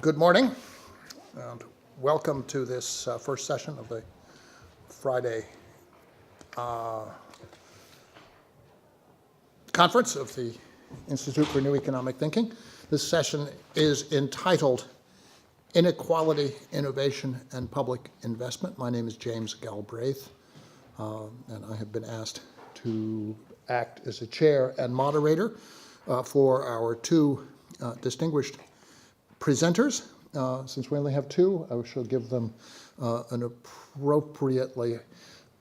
Good morning, and welcome to this first session of the Friday conference of the Institute for New Economic Thinking. This session is entitled Inequality, Innovation, and Public Investment. My name is James Galbraith, and I have been asked to act as a chair and moderator for our two distinguished presenters. Since we only have two, I shall give them an appropriately,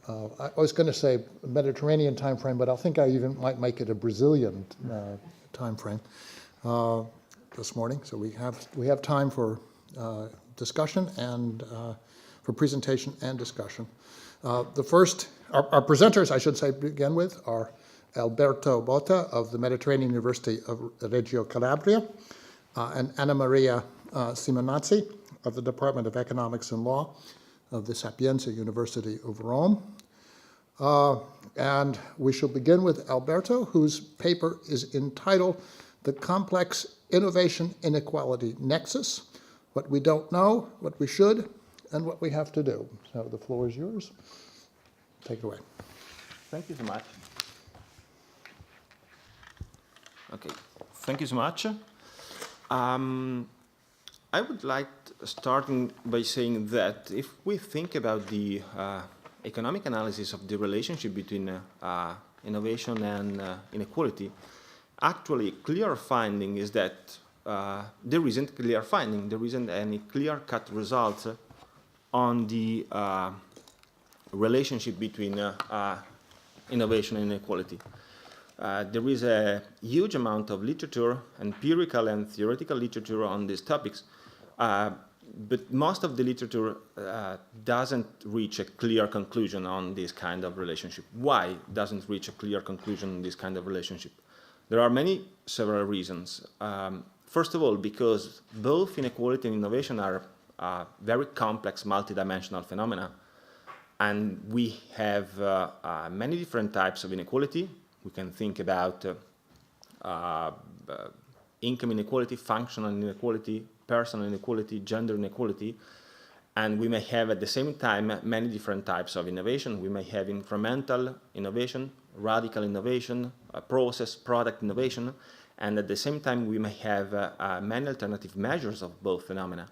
I was going to say Mediterranean time frame, but I think I even might make it a Brazilian time frame this morning. So we have time for discussion and for presentation and discussion. The first, our presenters, I should say, begin with, are Alberto Botta of the Mediterranean University of Reggio Calabria, and Anna Maria Simonazzi of the Department of Economics and Law of the Sapienza University of Rome. And we shall begin with Alberto, whose paper is entitled The Complex Innovation Inequality Nexus, What We Don't Know, What We Should, and What We Have to Do. So the floor is yours. Take it away. Thank you so much. Okay, thank you so much. I would like starting by saying that if we think about the economic analysis of the relationship between innovation and inequality, actually a clear finding is that there isn't clear finding. There isn't any clear-cut results on the relationship between innovation and inequality. There is a huge amount of literature, empirical and theoretical literature on these topics, but most of the literature doesn't reach a clear conclusion on this kind of relationship. Why doesn't reach a clear conclusion on this kind of relationship? There are several reasons. First of all, because both inequality and innovation are very complex, multidimensional phenomena, and we have many different types of inequality. We can think about income inequality, functional inequality, personal inequality, gender inequality, and we may have at the same time many different types of innovation. We may have incremental innovation, radical innovation, process, product innovation, and at the same time we may have many alternative measures of both phenomena.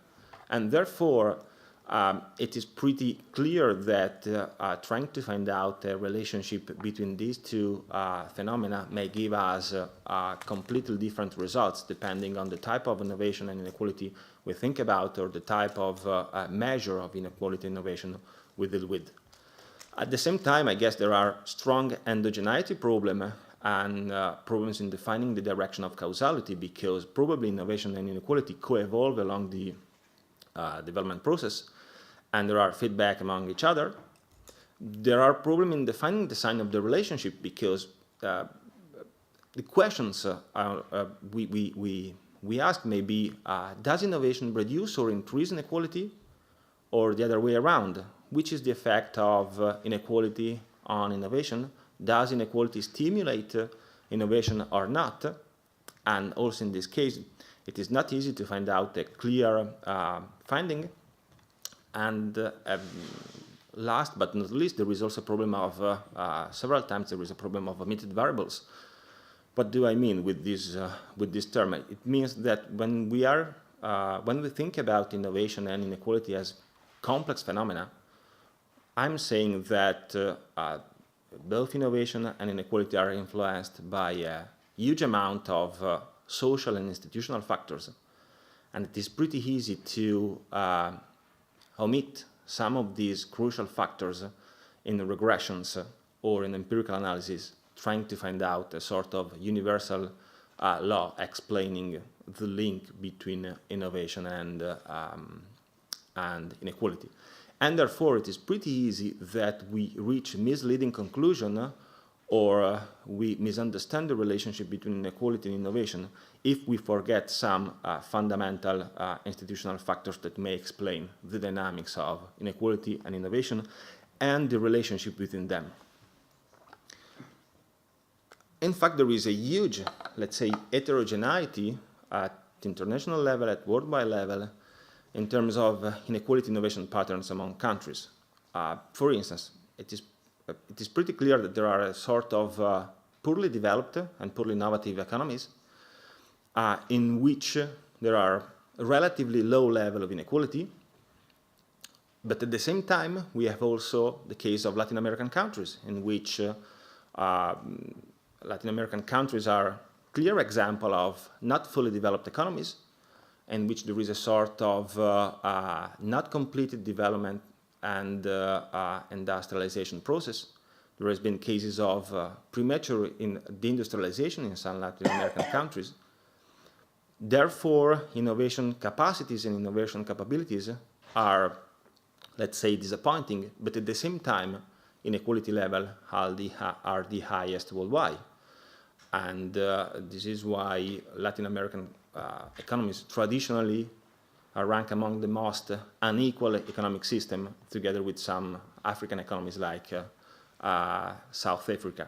And therefore, it is pretty clear that trying to find out a relationship between these two phenomena may give us completely different results depending on the type of innovation and inequality we think about or the type of measure of inequality and innovation we deal with. At the same time, I guess there are strong endogeneity problems and problems in defining the direction of causality, because probably innovation and inequality co-evolve along the development process, and there are feedback among each other. There are problems in defining the sign of the relationship, because the questions we ask may be, does innovation reduce or increase inequality, or the other way around? Which is the effect of inequality on innovation? Does inequality stimulate innovation or not? And also in this case, it is not easy to find out a clear finding. And last but not least, there is also a problem of, several times there is a problem of omitted variables. What do I mean with this term? It means that when we think about innovation and inequality as complex phenomena, I'm saying that both innovation and inequality are influenced by a huge amount of social and institutional factors. And it is pretty easy to omit some of these crucial factors in the regressions or in empirical analysis, trying to find out a sort of universal law explaining the link between innovation and inequality. And therefore, it is pretty easy that we reach misleading conclusion or we misunderstand the relationship between inequality and innovation if we forget some fundamental institutional factors that may explain the dynamics of inequality and innovation and the relationship between them. In fact, there is a huge, let's say, heterogeneity international level, at worldwide level, in terms of inequality innovation patterns among countries. For instance, it is pretty clear that there are a sort of poorly developed and poorly innovative economies in which there are a relatively low level of inequality, but at the same time, we have also the case of Latin American countries, in which Latin American countries are a clear example of not fully developed economies, in which there is a sort of not completed development and industrialization process. There has been cases of premature deindustrialization in some Latin American countries. Therefore, innovation capacities and innovation capabilities are, let's say, disappointing, but at the same time, inequality level are the highest worldwide. And this is why Latin American economies traditionally are ranked among the most unequal economic system, together with some African economies like South Africa.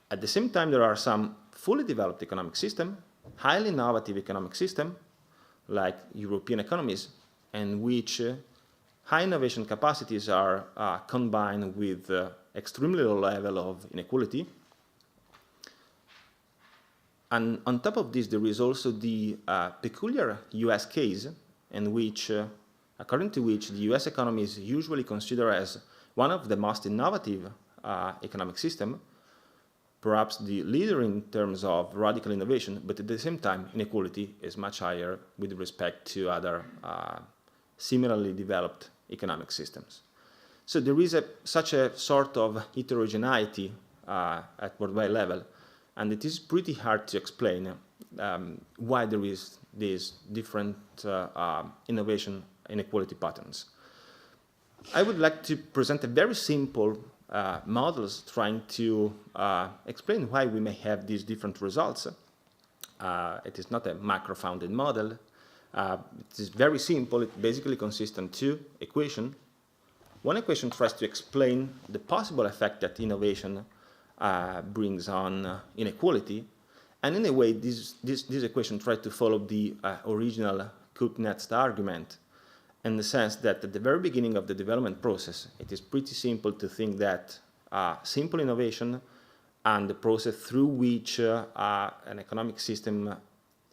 At the same time, there are some fully developed economic systems, highly innovative economic systems, like European economies, in which high innovation capacities are combined with extremely low level of inequality. And on top of this, there is also the peculiar US case, in which, according to which the US economy is usually considered as one of the most innovative economic systems, perhaps the leader in terms of radical innovation, but at the same time, inequality is much higher with respect to other similarly developed economic systems. So there is such a sort of heterogeneity at worldwide level, and it is pretty hard to explain why there is these different innovation inequality patterns. I would like to present a very simple models trying to explain why we may have these different results. It is not a macro-founded model. It is very simple. It basically consists of two equations. One equation tries to explain the possible effect that innovation brings on inequality, and in a way, this equation tries to follow the original Cook-Next argument, in the sense that at the very beginning of the development process, it is pretty simple to think that simple innovation and the process through which an economic system,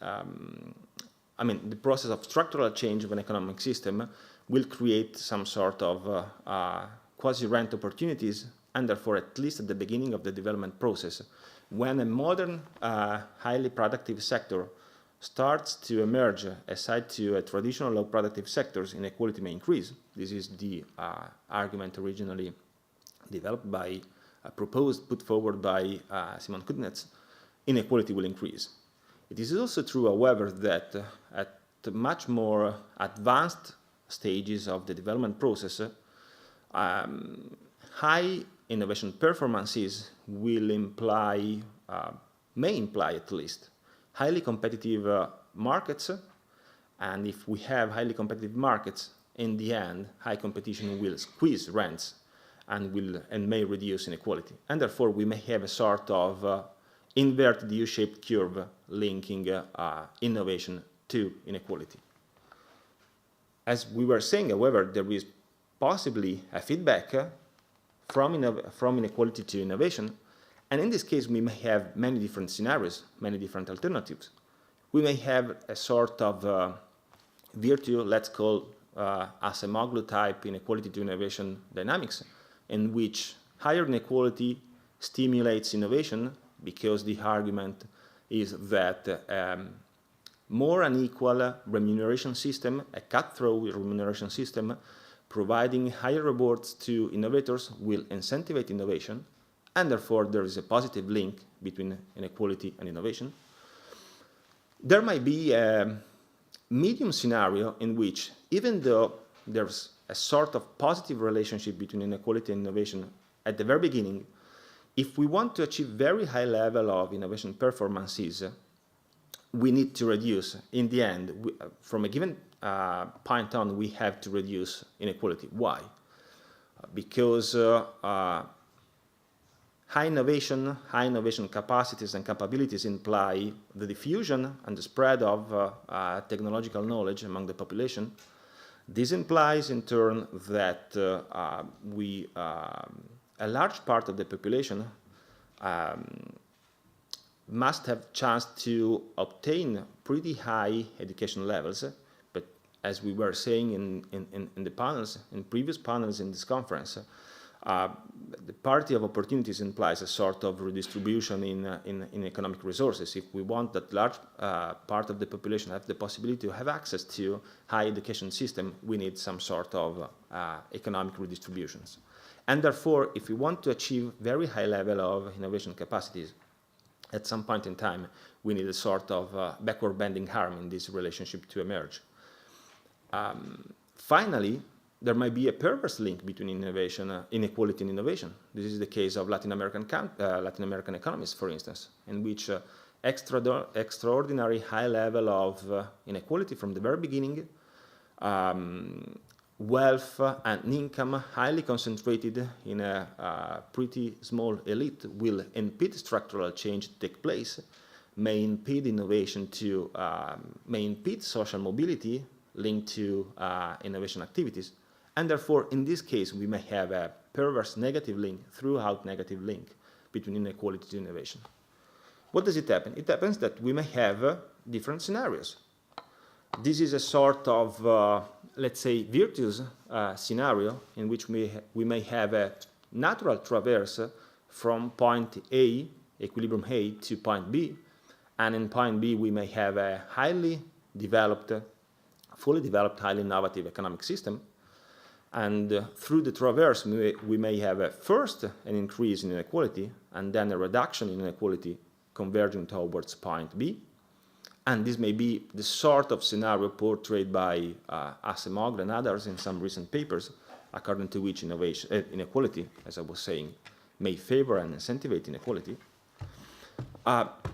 the process of structural change of an economic system will create some sort of quasi-rent opportunities, and therefore, at least at the beginning of the development process, when a modern, highly productive sector starts to emerge aside to a traditional low productive sectors, inequality may increase. This is the argument originally developed by, put forward by Simon Kuznets. Inequality will increase. It is also true, however, that at much more advanced stages of the development process, high innovation performances will imply, may imply at least, highly competitive markets, and if we have highly competitive markets, in the end, high competition will squeeze rents and may reduce inequality. And therefore, we may have a sort of inverted U-shaped curve linking innovation to inequality. As we were saying, however, there is possibly a feedback from inequality to innovation. And in this case, we may have many different scenarios, many different alternatives. We may have a sort of virtue, let's call Acemoglu type inequality to innovation dynamics, in which higher inequality stimulates innovation, because the argument is that more unequal remuneration system, a cutthroat remuneration system, providing higher rewards to innovators will incentivize innovation, and therefore there is a positive link between inequality and innovation. There might be a medium scenario in which, even though there's a sort of positive relationship between inequality and innovation at the very beginning, if we want to achieve very high level of innovation performances, we need to reduce, in the end, from a given point on, we have to reduce inequality. Why? Because high innovation capacities and capabilities imply the diffusion and the spread of technological knowledge among the population. This implies, in turn, that a large part of the population must have chance to obtain pretty high education levels. But as we were saying in the panels, in previous panels in this conference, the parity of opportunities implies a sort of redistribution in economic resources. If we want that large part of the population have the possibility to have access to high education system, we need some sort of economic redistributions. And therefore, if we want to achieve very high level of innovation capacities, at some point in time, we need a sort of backward bending arm in this relationship to emerge. Finally, there might be a perverse link between inequality and innovation. This is the case of Latin American economies, for instance, in which extraordinary high level of inequality from the very beginning, wealth and income highly concentrated in a pretty small elite will impede structural change to take place, may impede innovation may impede social mobility linked to innovation activities. And therefore, in this case, we may have a perverse negative link, throughout negative link, between inequality and innovation. What does it happen? It happens that we may have different scenarios. This is a sort of, let's say, virtuous scenario in which we may have a natural traverse from point A, equilibrium A, to point B. And in point B, we may have a highly developed, fully developed, highly innovative economic system. And through the traverse, we may have first an increase in inequality and then a reduction in inequality converging towards point B. And this may be the sort of scenario portrayed by Acemoglu and others in some recent papers, according to which inequality, as I was saying, may favor and incentivize inequality.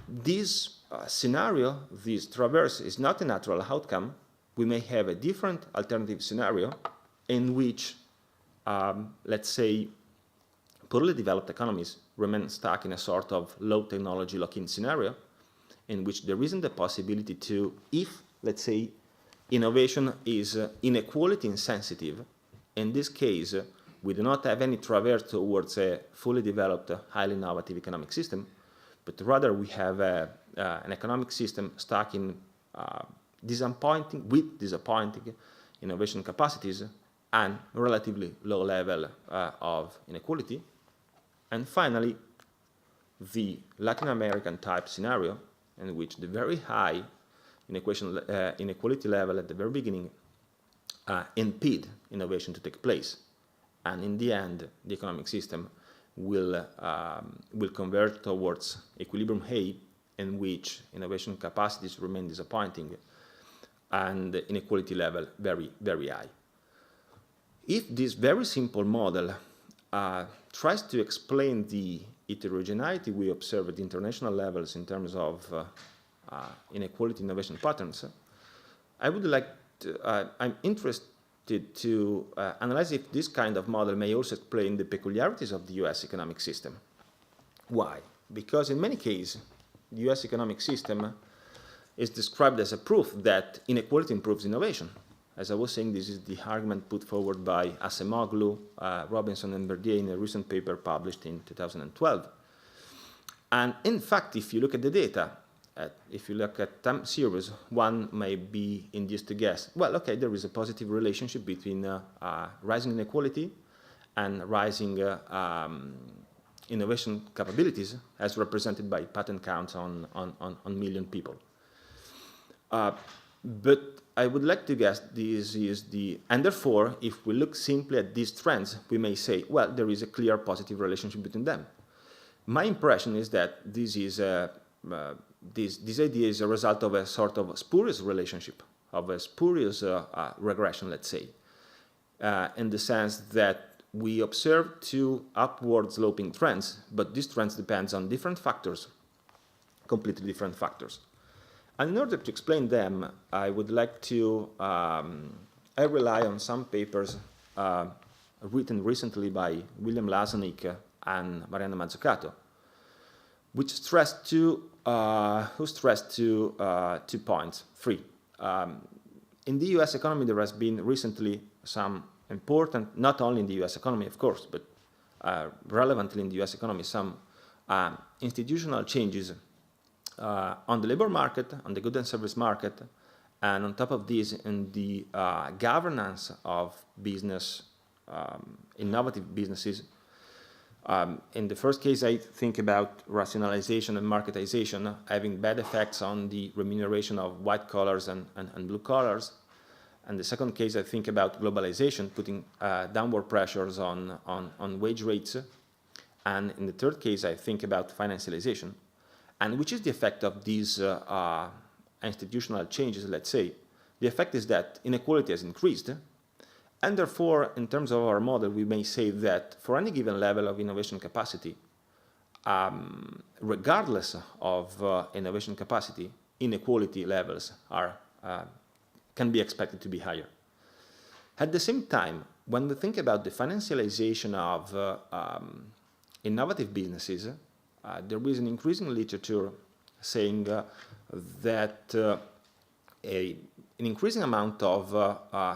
This scenario, this traverse, is not a natural outcome. We may have a different alternative scenario in which, let's say, poorly developed economies remain stuck in a sort of low technology lock-in scenario, in which there isn't the possibility to, if, let's say, innovation is inequality insensitive, in this case, we do not have any traverse towards a fully developed, highly innovative economic system, but rather we have an economic system stuck in disappointing innovation capacities and relatively low level of inequality. And finally, the Latin American type scenario, in which the very high inequality level at the very beginning impede innovation to take place. And in the end, the economic system will converge towards equilibrium A, in which innovation capacities remain disappointing and inequality level very, very high. If this very simple model tries to explain the heterogeneity we observe at international levels in terms of inequality innovation patterns, I would like to, I'm interested to analyze if this kind of model may also explain the peculiarities of the US economic system. Why? Because in many cases, the US economic system is described as a proof that inequality improves innovation. As I was saying, this is the argument put forward by Acemoglu, Robinson, and Verdier in a recent paper published in 2012. And in fact, if you look at the data, if you look at time series, one may be induced to guess, well, okay, there is a positive relationship between rising inequality and rising innovation capabilities, as represented by patent counts on million people. But I would like to guess this is and therefore, if we look simply at these trends, we may say, well, there is a clear positive relationship between them. My impression is that this idea is a result of a sort of spurious relationship, of a spurious regression, let's say, in the sense that we observe two upward sloping trends, but these trends depend on different factors, completely different factors. And in order to explain them, I would like to, I rely on some papers written recently by William Lazanick and Mariana Mazzucato, who stressed two points. Three. In the U.S. economy, there has been recently some important, not only in the U.S. economy, of course, but relevantly in the U.S. economy, some institutional changes on the labor market, on the goods and service market, and on top of this, in the governance of business, innovative businesses. In the first case, I think about rationalization and marketization having bad effects on the remuneration of white collars and blue collars. And the second case, I think about globalization, putting downward pressures on wage rates. And in the third case, I think about financialization. And which is the effect of these institutional changes, let's say? The effect is that inequality has increased. And therefore, in terms of our model, we may say that for any given level of innovation capacity, regardless of innovation capacity, inequality levels can be expected to be higher. At the same time, when we think about the financialization of innovative businesses, there is an increasing literature saying that an increasing amount of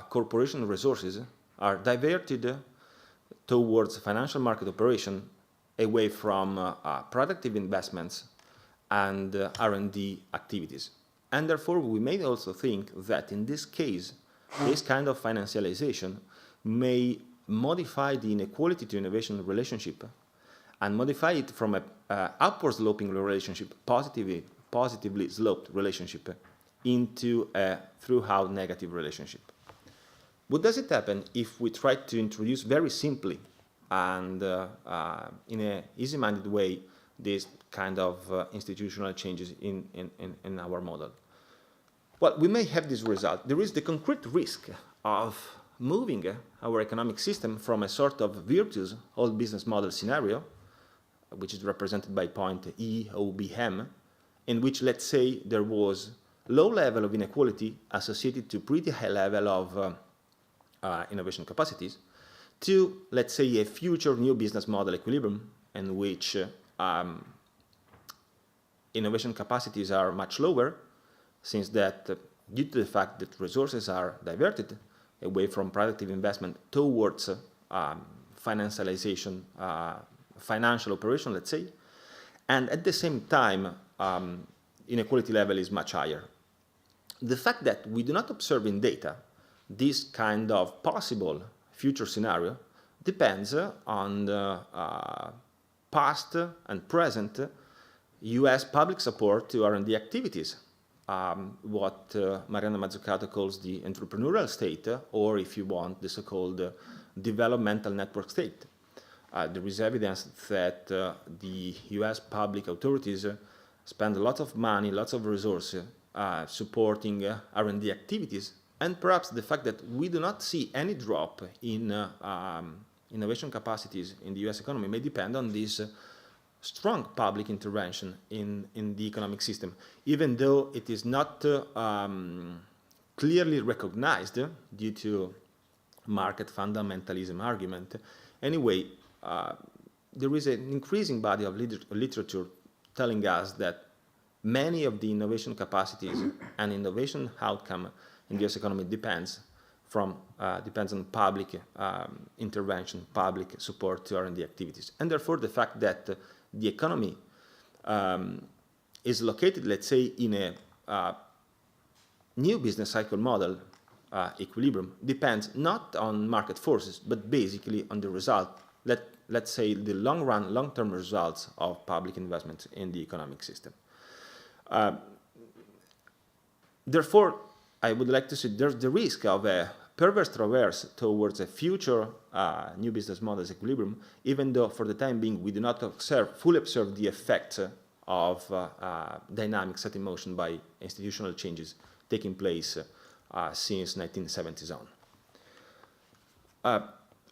corporation resources are diverted towards financial market operation away from productive investments and R&D activities. And therefore, we may also think that in this case, this kind of financialization may modify the inequality to innovation relationship and modify it from an upward sloping relationship, positively sloped relationship, into a throughout negative relationship. What does it happen if we try to introduce very simply and in an easy-minded way these kind of institutional changes in our model? Well, we may have this result. There is the concrete risk of moving our economic system from a sort of virtuous old business model scenario, which is represented by point EOBM, in which, let's say, there was low level of inequality associated to pretty high level of innovation capacities, to, let's say, a future new business model equilibrium in which innovation capacities are much lower, since that due to the fact that resources are diverted away from productive investment towards financialization, financial operation, let's say, and at the same time, inequality level is much higher. The fact that we do not observe in data this kind of possible future scenario depends on the past and present US public support to R&D activities, what Mariana Mazzucato calls the entrepreneurial state, or if you want, the so-called developmental network state. There is evidence that the US public authorities spend lots of money, lots of resources supporting R&D activities, and perhaps the fact that we do not see any drop in innovation capacities in the US economy may depend on this strong public intervention in the economic system, even though it is not clearly recognized due to market fundamentalism argument. Anyway, there is an increasing body of literature telling us that many of the innovation capacities and innovation outcome in the US economy depends on public intervention, public support to R&D activities. And therefore, the fact that the economy is located, let's say, in a new business cycle model equilibrium depends not on market forces, but basically on the result, let's say, the long-run, long-term results of public investment in the economic system. Therefore, I would like to say there's the risk of a perverse traverse towards a future new business models equilibrium, even though for the time being we do not fully observe the effect of dynamics set in motion by institutional changes taking place since 1970s on.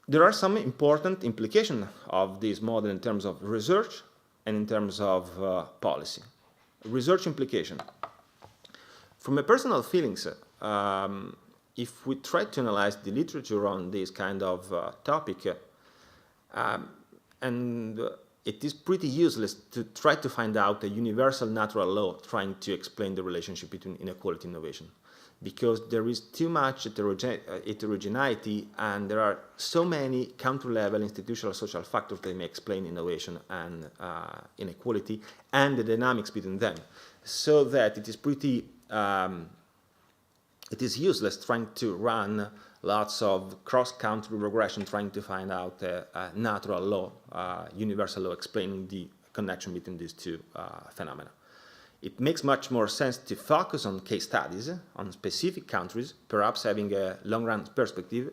There are some important implications of this model in terms of research and in terms of policy. Research implication. From my personal feelings, if we try to analyze the literature on this kind of topic, it is pretty useless to try to find out a universal natural law trying to explain the relationship between inequality and innovation, because there is too much heterogeneity and there are so many country-level institutional social factors that may explain innovation and inequality and the dynamics between them, so that it is pretty it is useless trying to run lots of cross-country regression trying to find out a natural law, universal law explaining the connection between these two phenomena. It makes much more sense to focus on case studies, on specific countries, perhaps having a long-run perspective,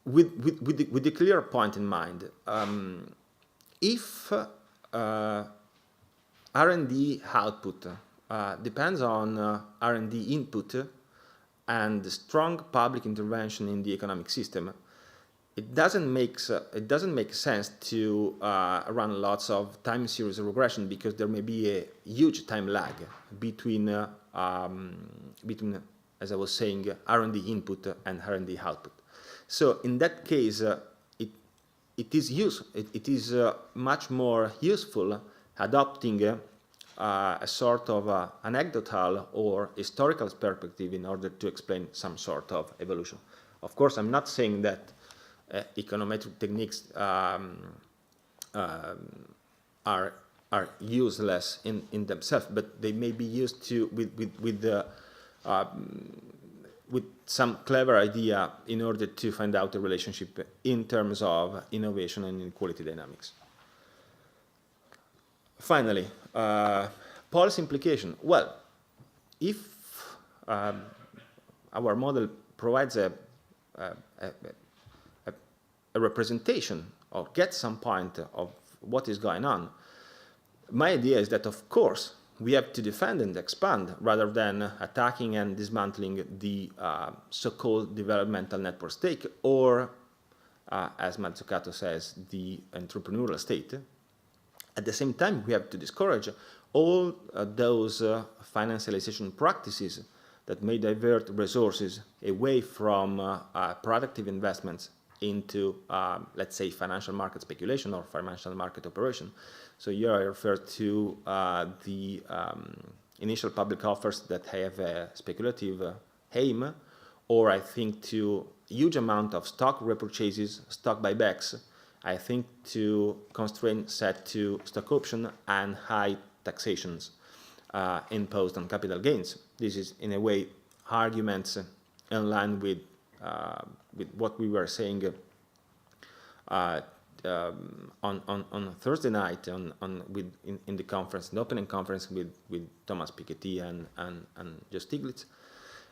with the clear point in mind. If R&D output depends on R&D input and strong public intervention in the economic system, it doesn't make sense to run lots of time series regression, because there may be a huge time lag between, as I was saying, R&D input and R&D output. So in that case, it is much more useful adopting a sort of anecdotal or historical perspective in order to explain some sort of evolution. Of course, I'm not saying that econometric techniques are useless in themselves, but they may be used to with some clever idea in order to find out the relationship in terms of innovation and inequality dynamics. Finally, policy implication. Well, if our model provides a representation or gets some point of what is going on, my idea is that, of course, we have to defend and expand rather than attacking and dismantling the so-called developmental network state, or, as Mazzucato says, the entrepreneurial state. At the same time, we have to discourage all those financialization practices that may divert resources away from productive investments into, let's say, financial market speculation or financial market operation. So here I refer to the initial public offers that have a speculative aim, or I think to huge amount of stock repurchases, stock buybacks. I think to constraints set to stock option and high taxations imposed on capital gains. This is, in a way, arguments in line with what we were saying on Thursday night in the conference, the opening conference with Thomas Piketty and Joe Stiglitz.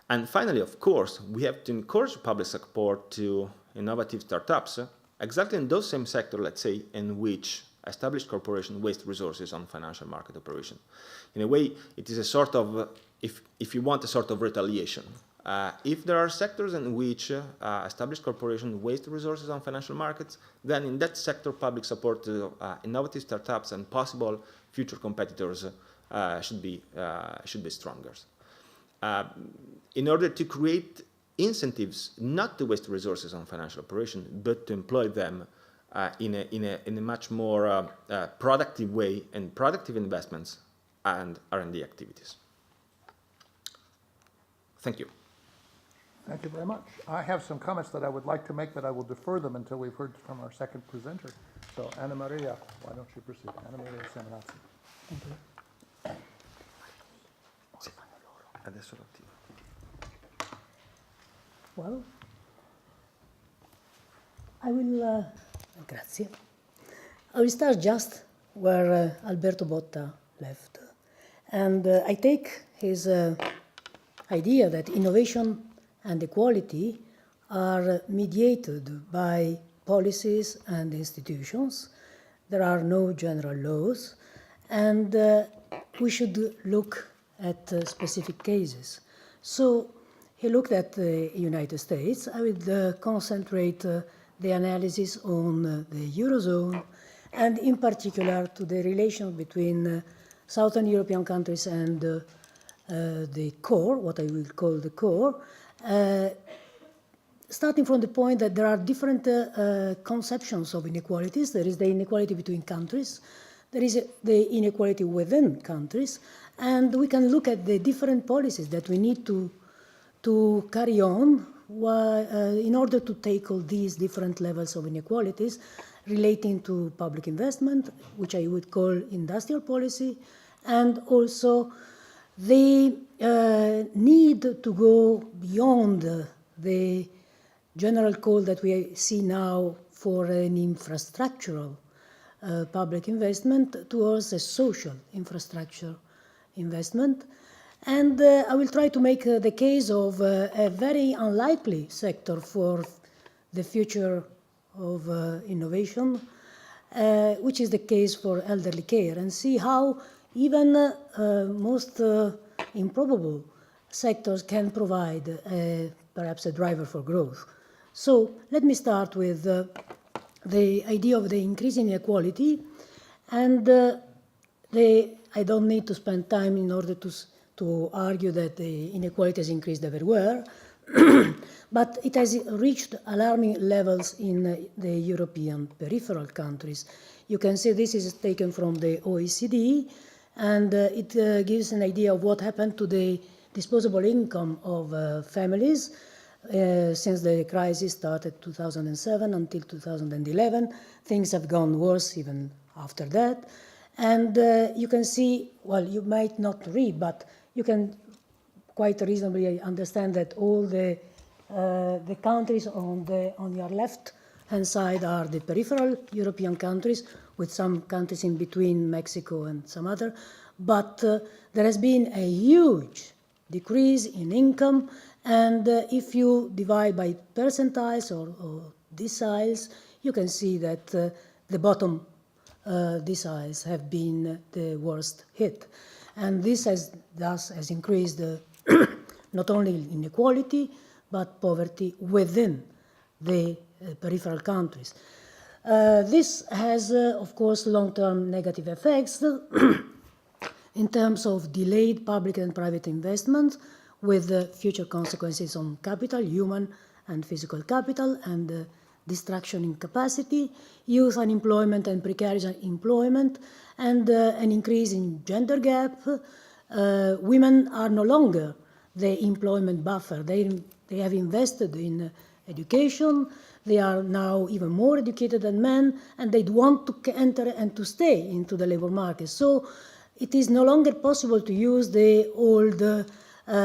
And finally, of course, we have to encourage public support to innovative startups, exactly in those same sectors, let's say, in which established corporations waste resources on financial market operation. In a way, it is a sort of, if you want, a sort of retaliation. If there are sectors in which established corporations waste resources on financial markets, then in that sector, public support to innovative startups and possible future competitors should be stronger. In order to create incentives not to waste resources on financial operations, but to employ them in a much more productive way in productive investments and R&D activities. Thank you. Thank you very much. I have some comments that I would like to make, but I will defer them until we've heard from our second presenter. So, Anna Maria, why don't you proceed? Anna Maria Seminazzi. Thank you. Adesso lo attivo. Well, I will, grazie. I will start just where Alberto Botta left. And I take his idea that innovation and equality are mediated by policies and institutions. There are no general laws, and we should look at specific cases. So he looked at the United States. I will concentrate the analysis on the Eurozone, and in particular to the relation between Southern European countries and the core, what I will call the core. starting from the point that there are different conceptions of inequalities. There is the inequality between countries, there is the inequality within countries, and we can look at the different policies that we need to carry on in order to tackle these different levels of inequalities relating to public investment, which I would call industrial policy, and also the need to go beyond the general call that we see now for an infrastructural public investment towards a social infrastructure investment. And I will try to make the case of a very unlikely sector for the future of innovation, which is the case for elderly care, and see how even most improbable sectors can provide perhaps a driver for growth. So let me start with the idea of the increasing inequality, and I don't need to spend time in order to argue that the inequality has increased everywhere, but it has reached alarming levels in the European peripheral countries. You can see this is taken from the OECD, and it gives an idea of what happened to the disposable income of families since the crisis started 2007 until 2011. Things have gone worse even after that. And you can see, well, you might not read, but you can quite reasonably understand that all the countries on your left-hand side are the peripheral European countries, with some countries in between, Mexico and some other. But there has been a huge decrease in income, and if you divide by percentiles or deciles, you can see that the bottom deciles have been the worst hit. And this has increased not only inequality, but poverty within the peripheral countries. This has, of course, long-term negative effects in terms of delayed public and private investments, with future consequences on capital, human and physical capital, and destruction in capacity, youth unemployment and precarious employment, and an increase in gender gap. Women are no longer the employment buffer. They have invested in education. They are now even more educated than men, and they want to enter and to stay into the labor market. So it is no longer possible to use the old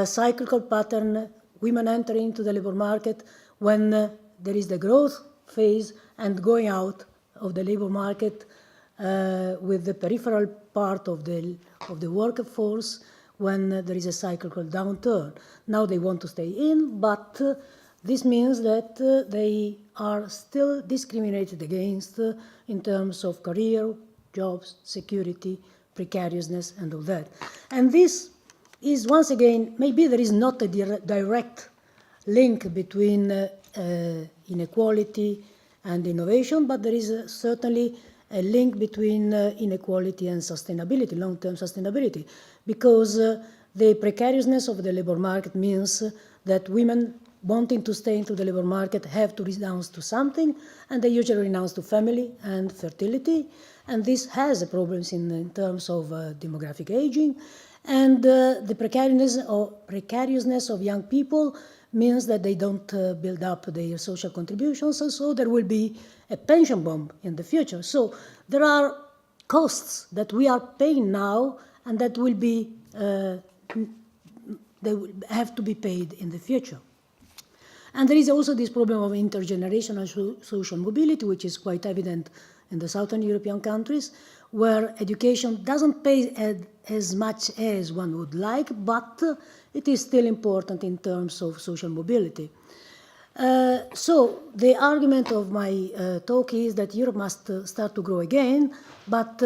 cyclical pattern, women enter into the labor market when there is the growth phase, and going out of the labor market with the peripheral part of the workforce when there is a cyclical downturn. Now they want to stay in, but this means that they are still discriminated against in terms of career, jobs, security, precariousness, and all that. And this is, once again, maybe there is not a direct link between inequality and innovation, but there is certainly a link between inequality and sustainability, long-term sustainability, because the precariousness of the labor market means that women wanting to stay into the labor market have to renounce to something, and they usually renounce to family and fertility, and this has problems in terms of demographic aging, and the precariousness of young people means that they don't build up their social contributions, and so there will be a pension bomb in the future. So there are costs that we are paying now, and that will be they will have to be paid in the future. And there is also this problem of intergenerational social mobility, which is quite evident in the Southern European countries, where education doesn't pay as much as one would like, but it is still important in terms of social mobility. So the argument of my talk is that Europe must start to grow again, but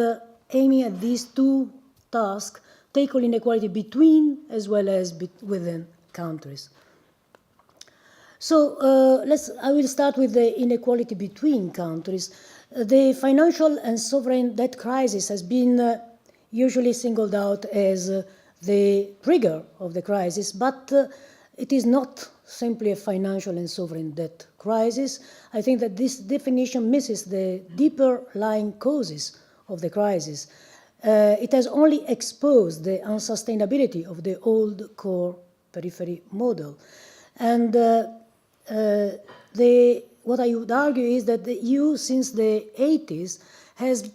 aiming at these two tasks, tackle inequality between as well as within countries. So I will start with the inequality between countries. The financial and sovereign debt crisis has been usually singled out as the trigger of the crisis, but it is not simply a financial and sovereign debt crisis. I think that this definition misses the deeper lying causes of the crisis. It has only exposed the unsustainability of the old core periphery model. And what I would argue is that the EU, since the 80s, has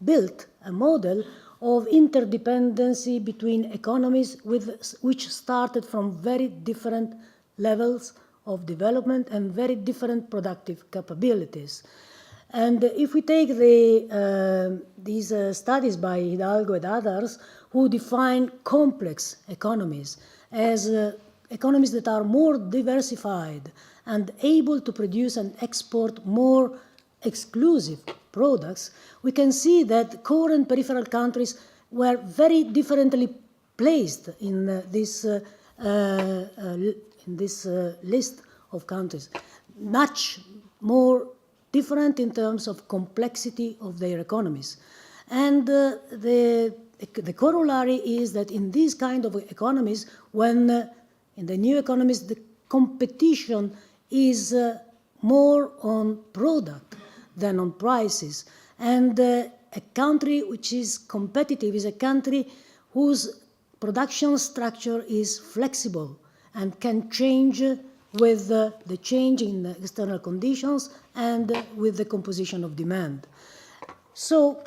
built a model of interdependency between economies which started from very different levels of development and very different productive capabilities. And if we take these studies by Hidalgo and others, who define complex economies as economies that are more diversified and able to produce and export more exclusive products, we can see that core and peripheral countries were very differently placed in this list of countries, much more different in terms of complexity of their economies. And the corollary is that in these kind of economies, when in the new economies the competition is more on product than on prices, and a country which is competitive is a country whose production structure is flexible and can change with the change in the external conditions and with the composition of demand. So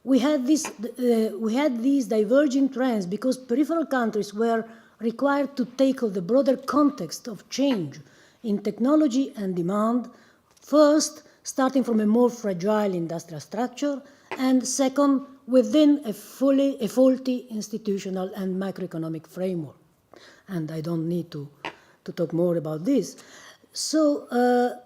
we had these diverging trends because peripheral countries were required to tackle the broader context of change in technology and demand, first starting from a more fragile industrial structure, and second, within a faulty institutional and macroeconomic framework. And I don't need to talk more about this. So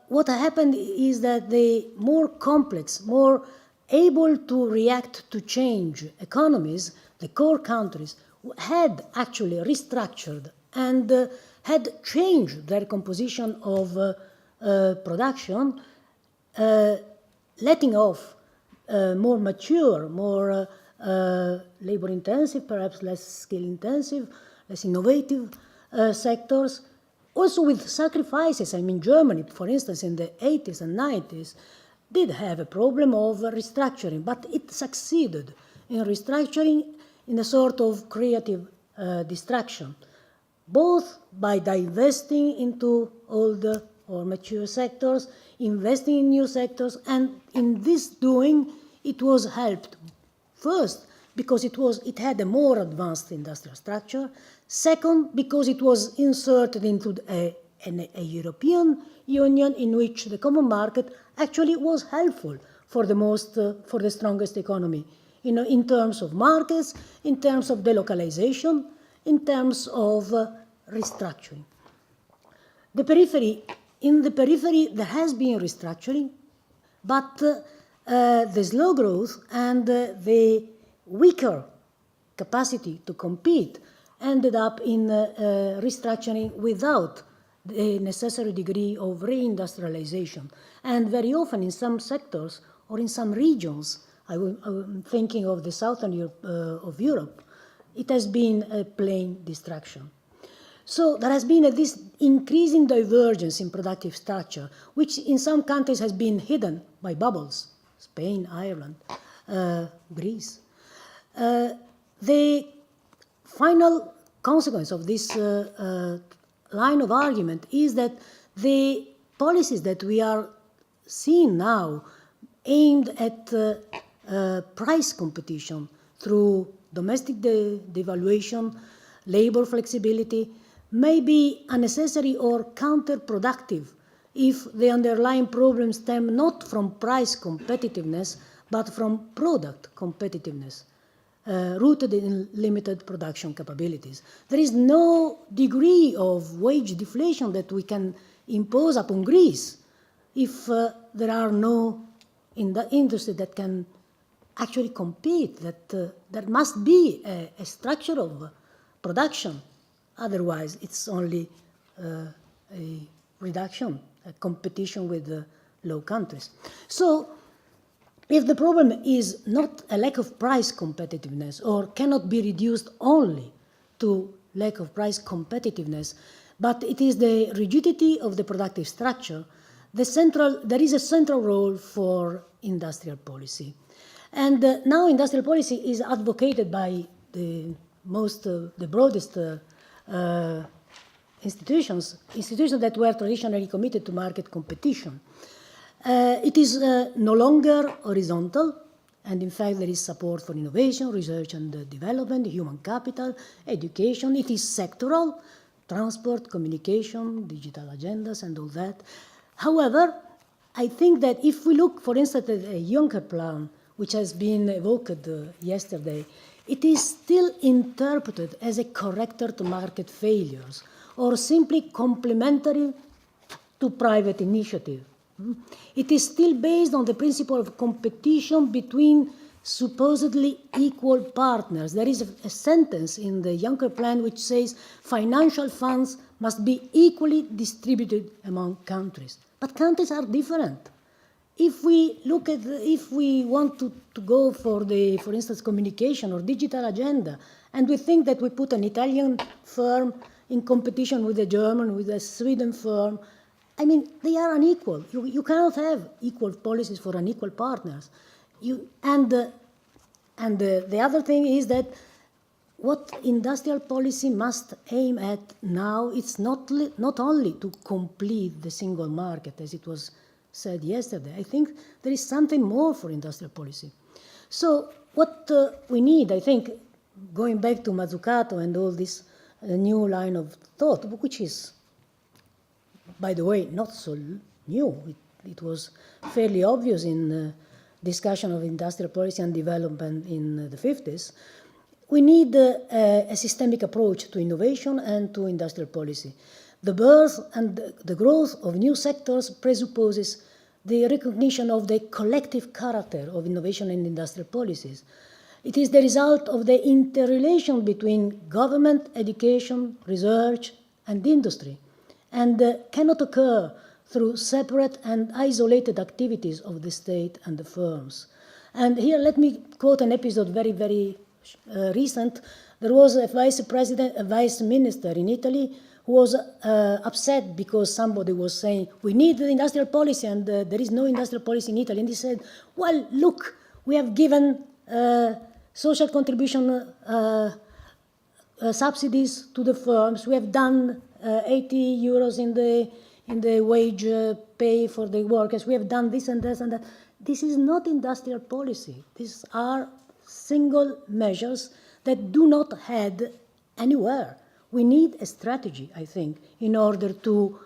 what happened is that the more complex, more able to react to change economies, the core countries, had actually restructured and had changed their composition of production, letting off more mature, more labor-intensive, perhaps less skill-intensive, less innovative sectors, also with sacrifices. I mean, Germany, for instance, in the 80s and 90s, did have a problem of restructuring, but it succeeded in restructuring in a sort of creative distraction, both by divesting into older or mature sectors, investing in new sectors, and in this doing, it was helped. First, because it had a more advanced industrial structure. Second, because it was inserted into a European Union in which the common market actually was helpful for the strongest economy, in terms of markets, in terms of delocalization, in terms of restructuring. In the periphery, there has been restructuring, but the slow growth and the weaker capacity to compete ended up in restructuring without the necessary degree of reindustrialization. And very often in some sectors or in some regions, I'm thinking of the southern Europe, of Europe, it has been a plain distraction. So there has been this increasing divergence in productive structure, which in some countries has been hidden by bubbles, Spain, Ireland, Greece. The final consequence of this line of argument is that the policies that we are seeing now aimed at price competition through domestic devaluation, labor flexibility, may be unnecessary or counterproductive if the underlying problems stem not from price competitiveness, but from product competitiveness, rooted in limited production capabilities. There is no degree of wage deflation that we can impose upon Greece if there are no industry that can actually compete, that there must be a structure of production. Otherwise, it's only a reduction, a competition with the low countries. So, if the problem is not a lack of price competitiveness or cannot be reduced only to lack of price competitiveness, but it is the rigidity of the productive structure. There is a central role for industrial policy. And now industrial policy is advocated by the broadest institutions that were traditionally committed to market competition. It is no longer horizontal, and in fact there is support for innovation, research and development, human capital, education. It is sectoral, transport, communication, digital agendas and all that. However, I think that if we look, for instance, at a Juncker plan, which has been evoked yesterday, it is still interpreted as a corrector to market failures or simply complementary to private initiative. It is still based on the principle of competition between supposedly equal partners. There is a sentence in the Juncker plan which says financial funds must be equally distributed among countries. But countries are different. If we want to go for instance, communication or digital agenda, and we think that we put an Italian firm in competition with a German, with a Sweden firm, I mean, they are unequal. You cannot have equal policies for unequal partners. The other thing is that what industrial policy must aim at now, it's not only to complete the single market, as it was said yesterday. I think there is something more for industrial policy. So what we need, I think, going back to Mazzucato and all this new line of thought, which is, by the way, not so new. It was fairly obvious in discussion of industrial policy and development in the 50s. We need a systemic approach to innovation and to industrial policy. The birth and the growth of new sectors presupposes the recognition of the collective character of innovation and industrial policies. It is the result of the interrelation between government, education, research, and industry, and cannot occur through separate and isolated activities of the state and the firms. And here let me quote an episode very, very recent. There was a vice minister in Italy who was upset because somebody was saying, we need the industrial policy and there is no industrial policy in Italy. And he said, well, look, we have given social contribution subsidies to the firms. We have done 80 euros in the wage pay for the workers. We have done this and this and that. This is not industrial policy. These are single measures that do not head anywhere. We need a strategy, I think, in order to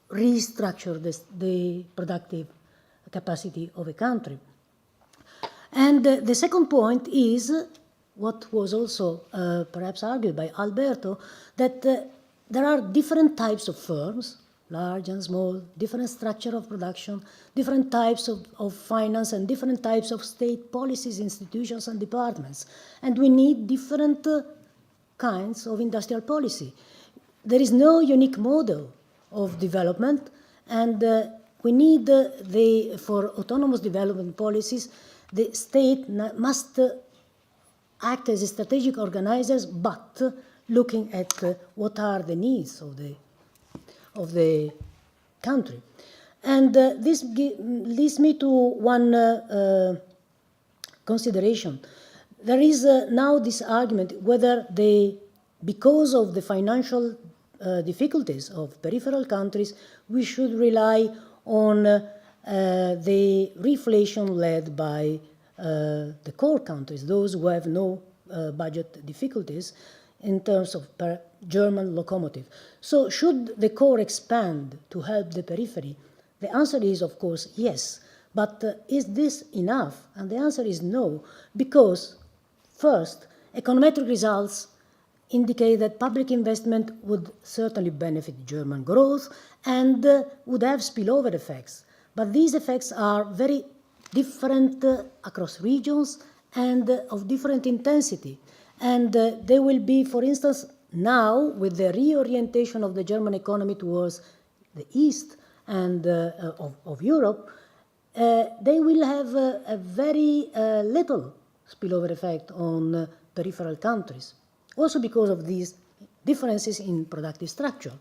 restructure the productive capacity of a country. And the second point is what was also perhaps argued by Alberto, that there are different types of firms, large and small, different structure of production, different types of finance, and different types of state policies, institutions, and departments. And we need different kinds of industrial policy. There is no unique model of development, and we need for autonomous development policies, the state must act as a strategic organizers, but looking at what are the needs of the country. And this leads me to one consideration. There is now this argument whether because of the financial difficulties of peripheral countries, we should rely on the reflation led by the core countries, those who have no budget difficulties in terms of German locomotive. So should the core expand to help the periphery? The answer is, of course, yes. But is this enough? And the answer is no, because first, econometric results indicate that public investment would certainly benefit German growth and would have spillover effects. But these effects are very different across regions and of different intensity. And they will be, for instance, now with the reorientation of the German economy towards the east and of Europe, they will have a very little spillover effect on peripheral countries. also because of these differences in productive structure.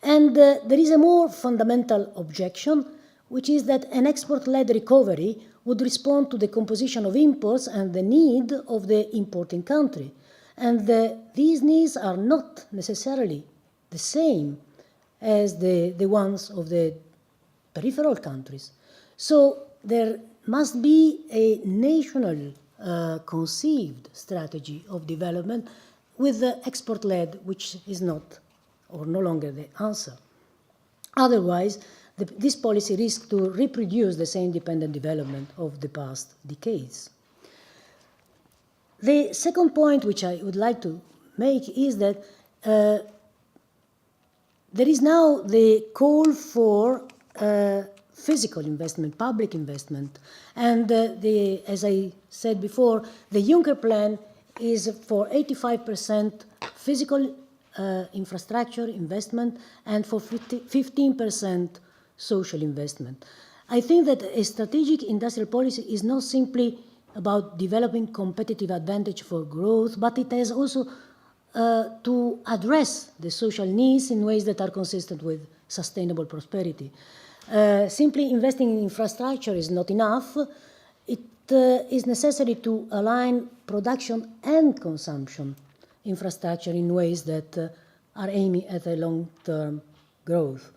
And there is a more fundamental objection, which is that an export-led recovery would respond to the composition of imports and the need of the importing country. And these needs are not necessarily the same as the ones of the peripheral countries. So there must be a national conceived strategy of development with the export-led, which is not or no longer the answer. Otherwise, this policy risks to reproduce the same dependent development of the past decades. The second point which I would like to make is that there is now the call for physical investment, public investment. And as I said before, the Juncker plan is for 85% physical infrastructure investment and for 15% social investment. I think that a strategic industrial policy is not simply about developing competitive advantage for growth, but it has also to address the social needs in ways that are consistent with sustainable prosperity. Simply investing in infrastructure is not enough. It is necessary to align production and consumption infrastructure in ways that are aiming at a long-term growth.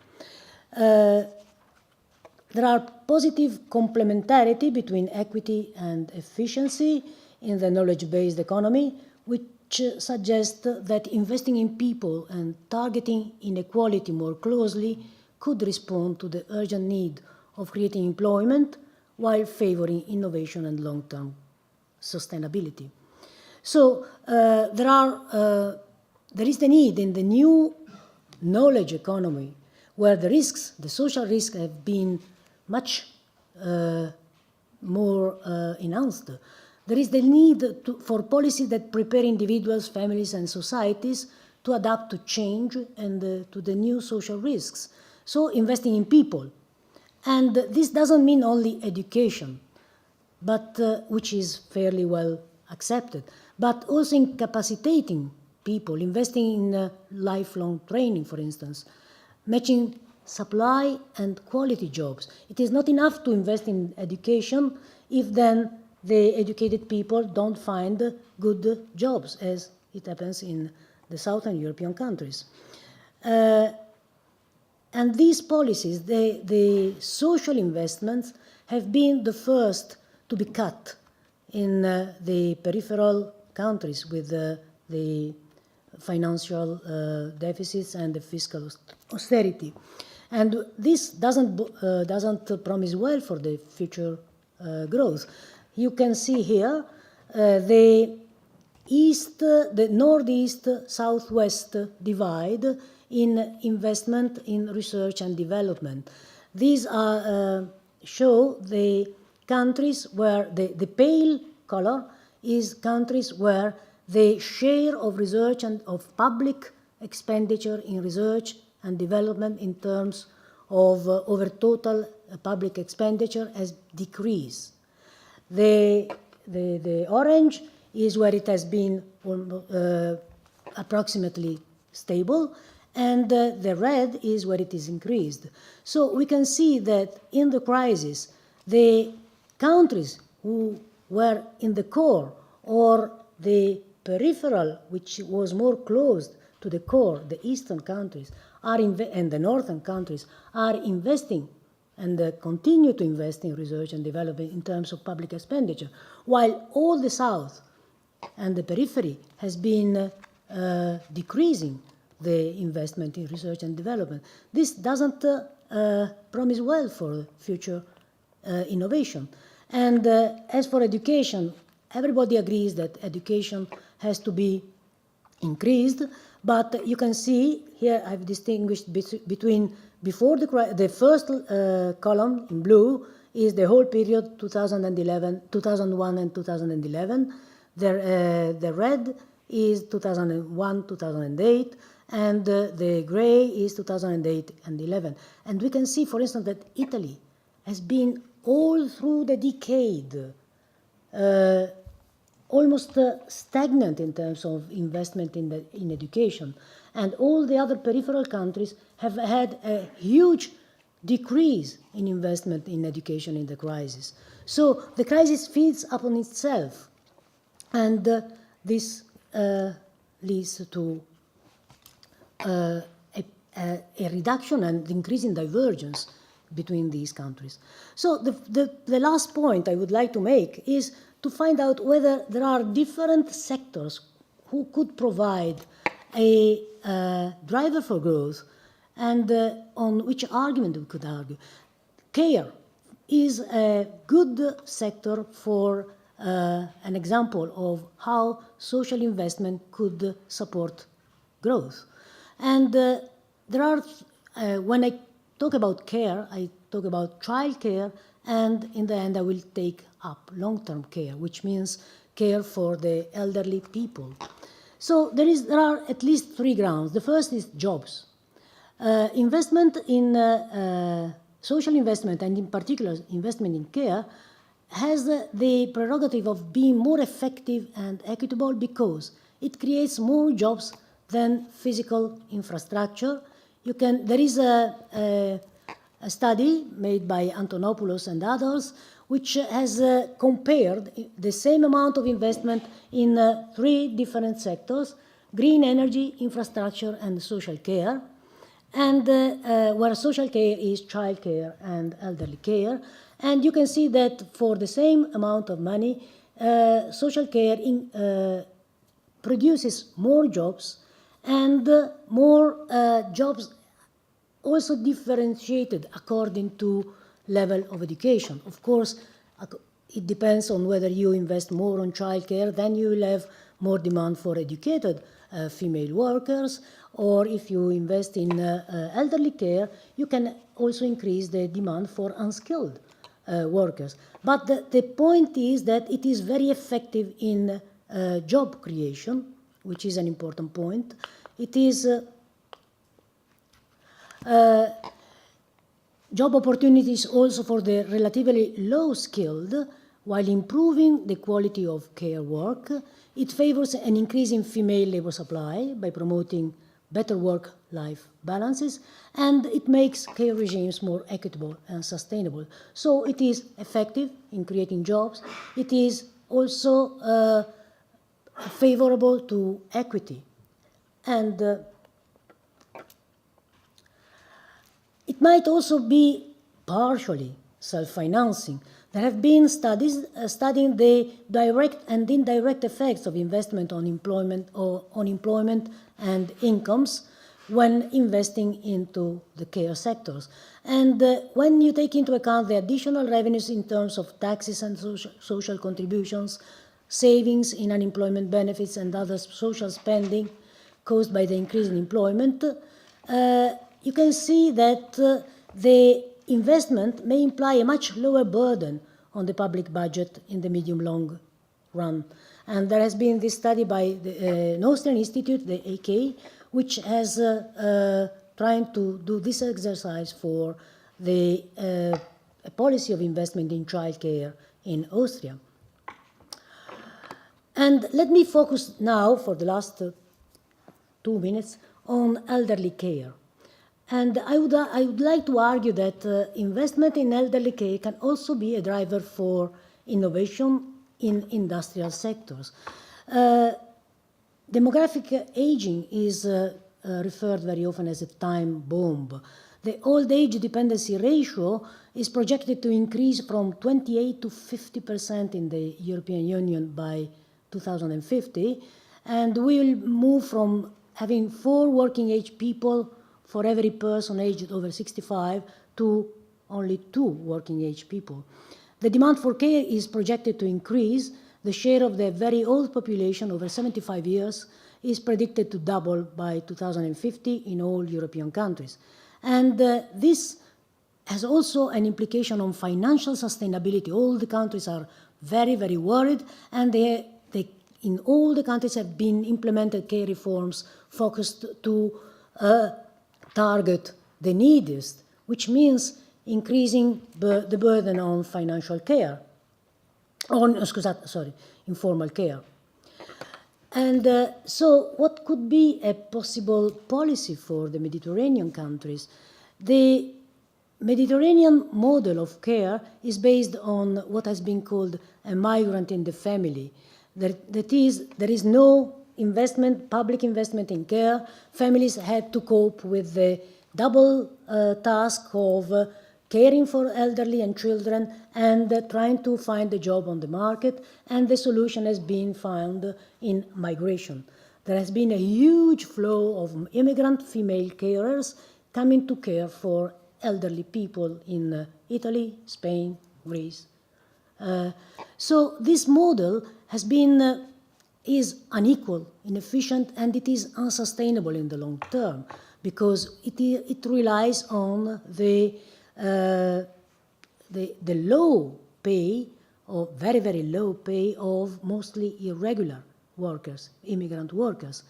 There are positive complementarity between equity and efficiency in the knowledge-based economy, which suggests that investing in people and targeting inequality more closely could respond to the urgent need of creating employment while favoring innovation and long-term sustainability. So there is the need in the new knowledge economy where the risks, the social risks have been much more enhanced. There is the need for policies that prepare individuals, families, and societies to adapt to change and to the new social risks. So investing in people. And this doesn't mean only education, but which is fairly well accepted, but also in capacitating people, investing in lifelong training, for instance, matching supply and quality jobs. It is not enough to invest in education if then the educated people don't find good jobs, as it happens in the Southern European countries. And these policies, the social investments, have been the first to be cut in the peripheral countries with the financial deficits and the fiscal austerity. And this doesn't promise well for the future growth. You can see here the northeast-southwest divide in investment in research and development. These show the countries where the pale color is countries where the share of research and of public expenditure in research and development in terms of over total public expenditure has decreased. The orange is where it has been approximately stable, and the red is where it is increased. So we can see that in the crisis, the countries who were in the core or the peripheral, which was more closed to the core, the eastern countries, and the northern countries, are investing and continue to invest in research and development in terms of public expenditure, while all the south and the periphery has been decreasing the investment in research and development. This doesn't promise well for future innovation. And as for education, everybody agrees that education has to be increased, but you can see here I've distinguished between before the first column in blue is the whole period 2001 and 2011. The red is 2001, 2008, and the gray is 2008 and 11. And we can see, for instance, that Italy has been all through the decade almost stagnant in terms of investment in education. And all the other peripheral countries have had a huge decrease in investment in education in the crisis. So the crisis feeds upon itself. And this leads to a reduction and increase in divergence between these countries. So the last point I would like to make is to find out whether there are different sectors who could provide a driver for growth, and on which argument we could argue. Care is a good sector for an example of how social investment could support growth. And there are, when I talk about care, I talk about child care, and in the end I will take up long-term care, which means care for the elderly people. So there are at least three grounds. The first is jobs. Investment in social investment, and in particular investment in care, has the prerogative of being more effective and equitable because it creates more jobs than physical infrastructure. There is a study made by Antonopoulos and others which has compared the same amount of investment in three different sectors: green energy, infrastructure, and social care, and where social care is child care and elderly care. And you can see that for the same amount of money, social care produces more jobs, and more jobs also differentiated according to level of education. Of course, it depends on whether you invest more on childcare, then you will have more demand for educated female workers, or if you invest in elderly care, you can also increase the demand for unskilled workers. But the point is that it is very effective in job creation, which is an important point. It is job opportunities also for the relatively low-skilled, while improving the quality of care work. It favors an increase in female labor supply by promoting better work-life balances, and it makes care regimes more equitable and sustainable. So it is effective in creating jobs. It is also favorable to equity. And it might also be partially self-financing. There have been studies studying the direct and indirect effects of investment on employment and incomes when investing into the care sectors. And when you take into account the additional revenues in terms of taxes and social contributions, savings in unemployment benefits and other social spending caused by the increase in employment, you can see that the investment may imply a much lower burden on the public budget in the medium-long run. And there has been this study by an Austrian institute, the AK, which has trying to do this exercise for the policy of investment in childcare in Austria. And let me focus now, for the last 2 minutes, on elderly care. And I would like to argue that investment in elderly care can also be a driver for innovation in industrial sectors. Demographic aging is referred very often as a time bomb. The old age dependency ratio is projected to increase from 28% to 50% in the European Union by 2050, and we will move from having 4 working age people for every person aged over 65 to only 2 working age people. The demand for care is projected to increase. The share of the very old population over 75 years is predicted to double by 2050 in all European countries. And this has also an implication on financial sustainability. All the countries are very, very worried, and in all the countries have been implemented care reforms focused to target the neediest, which means increasing the burden on financial care, informal care. And so what could be a possible policy for the Mediterranean countries? The Mediterranean model of care is based on what has been called a migrant in the family. That is, there is no investment, public investment in care. Families had to cope with the double task of caring for elderly and children and trying to find a job on the market, and the solution has been found in migration. There has been a huge flow of immigrant female carers coming to care for elderly people in Italy, Spain, Greece. So this model has been is unequal, inefficient, and it is unsustainable in the long term because it relies on the low pay or very, very low pay of mostly irregular workers, immigrant workers.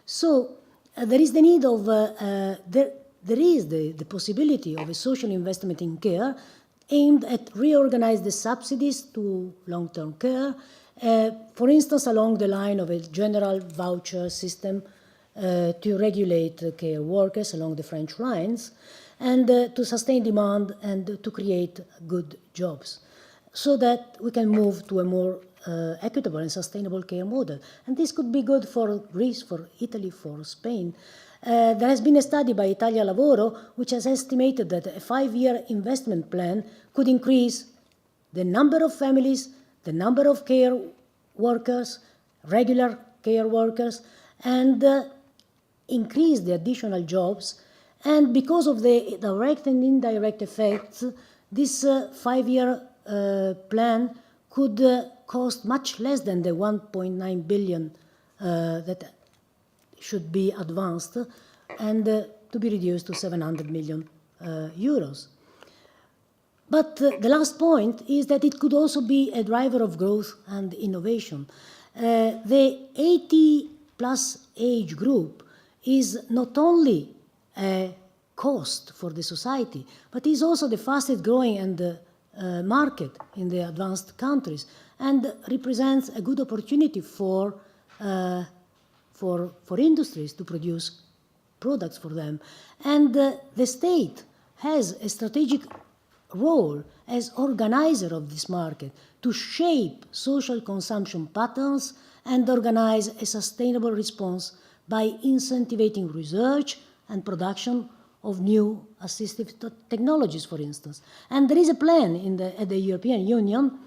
So there is the need of, there is the possibility of a social investment in care aimed at reorganize the subsidies to long-term care, for instance, along the line of a general voucher system to regulate care workers along the French lines, and to sustain demand and to create good jobs, so that we can move to a more equitable and sustainable care model. And this could be good for Greece, for Italy, for Spain. There has been a study by Italia Lavoro which has estimated that a 5-year investment plan could increase the number of families, the number of care workers, regular care workers, and increase the additional jobs. And because of the direct and indirect effects, this 5-year plan could cost much less than the 1.9 billion that should be advanced and to be reduced to 700 million euros. But the last point is that it could also be a driver of growth and innovation. The 80-plus age group is not only a cost for the society, but is also the fastest growing and market in the advanced countries, and represents a good opportunity for industries to produce products for them. And the state has a strategic role as organizer of this market to shape social consumption patterns and organize a sustainable response by incentivizing research and production of new assistive technologies, for instance. And there is a plan at the European Union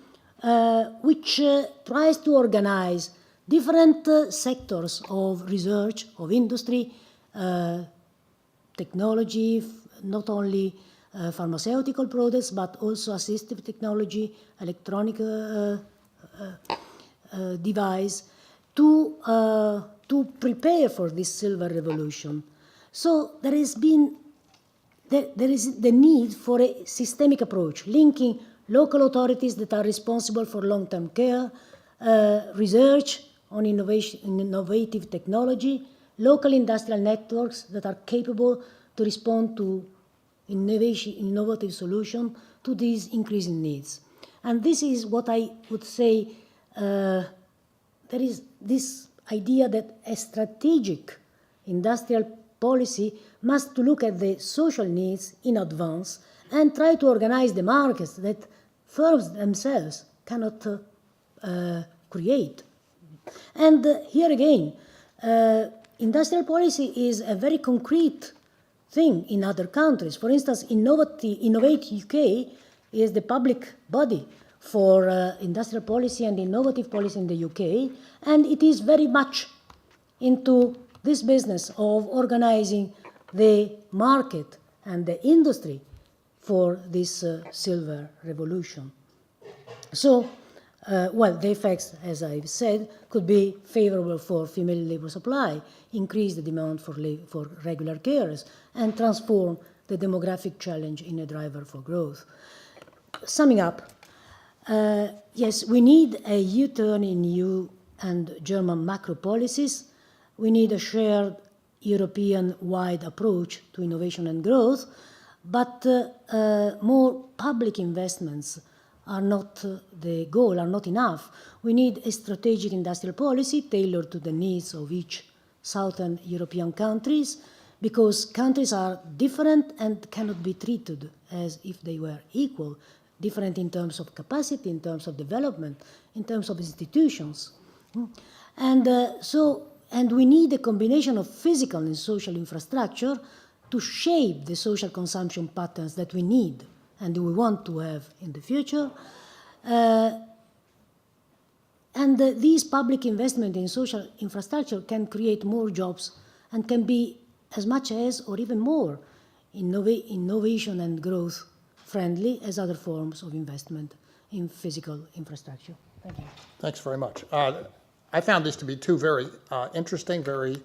which tries to organize different sectors of research, of industry, technology, not only pharmaceutical products, but also assistive technology, electronic device, to prepare for this silver revolution. So there is the need for a systemic approach, linking local authorities that are responsible for long-term care, research on innovative technology, local industrial networks that are capable to respond to innovative solutions to these increasing needs. And this is what I would say, there is this idea that a strategic industrial policy must look at the social needs in advance and try to organize the markets that firms themselves cannot create. And here again, industrial policy is a very concrete thing in other countries. For instance, Innovate UK is the public body for industrial policy and innovative policy in the UK, and it is very much into this business of organizing the market and the industry for this silver revolution. So, well, the effects, as I've said, could be favorable for female labor supply, increase the demand for regular carers, and transform the demographic challenge in a driver for growth. Summing up, yes, we need a U-turn in EU and German macro policies. We need a shared European-wide approach to innovation and growth, but more public investments are not the goal, are not enough. We need a strategic industrial policy tailored to the needs of each Southern European countries, because countries are different and cannot be treated as if they were equal, different in terms of capacity, in terms of development, in terms of institutions. And we need a combination of physical and social infrastructure to shape the social consumption patterns that we need and we want to have in the future. These public investment in social infrastructure can create more jobs and can be as much as, or even more, innovation and growth friendly as other forms of investment in physical infrastructure. Thank you. Thanks very much. I found these to be two very interesting, very,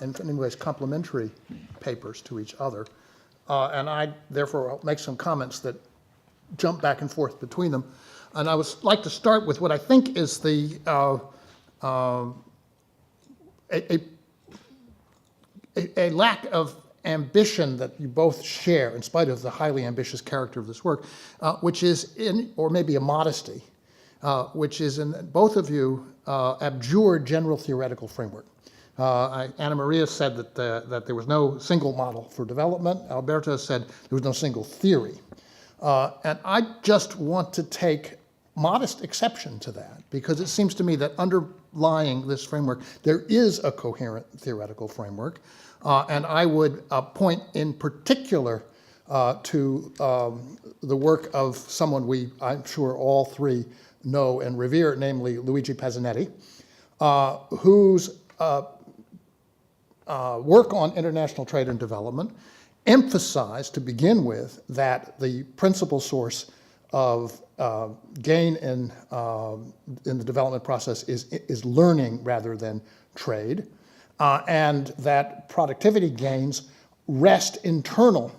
in many ways, complementary papers to each other. And I, therefore, will make some comments that jump back and forth between them. And I would like to start with what I think is a lack of ambition that you both share, in spite of the highly ambitious character of this work, which is or maybe a modesty, which is in both of you abjure general theoretical framework. Anna Maria said that there was no single model for development. Alberto said there was no single theory. And I just want to take modest exception to that, because it seems to me that underlying this framework, there is a coherent theoretical framework. And I would point in particular to the work of someone I'm sure all three know and revere, namely Luigi Pazzanetti, whose work on international trade and development emphasized, to begin with, that the principal source of gain in the development process is learning rather than trade, and that productivity gains rest internal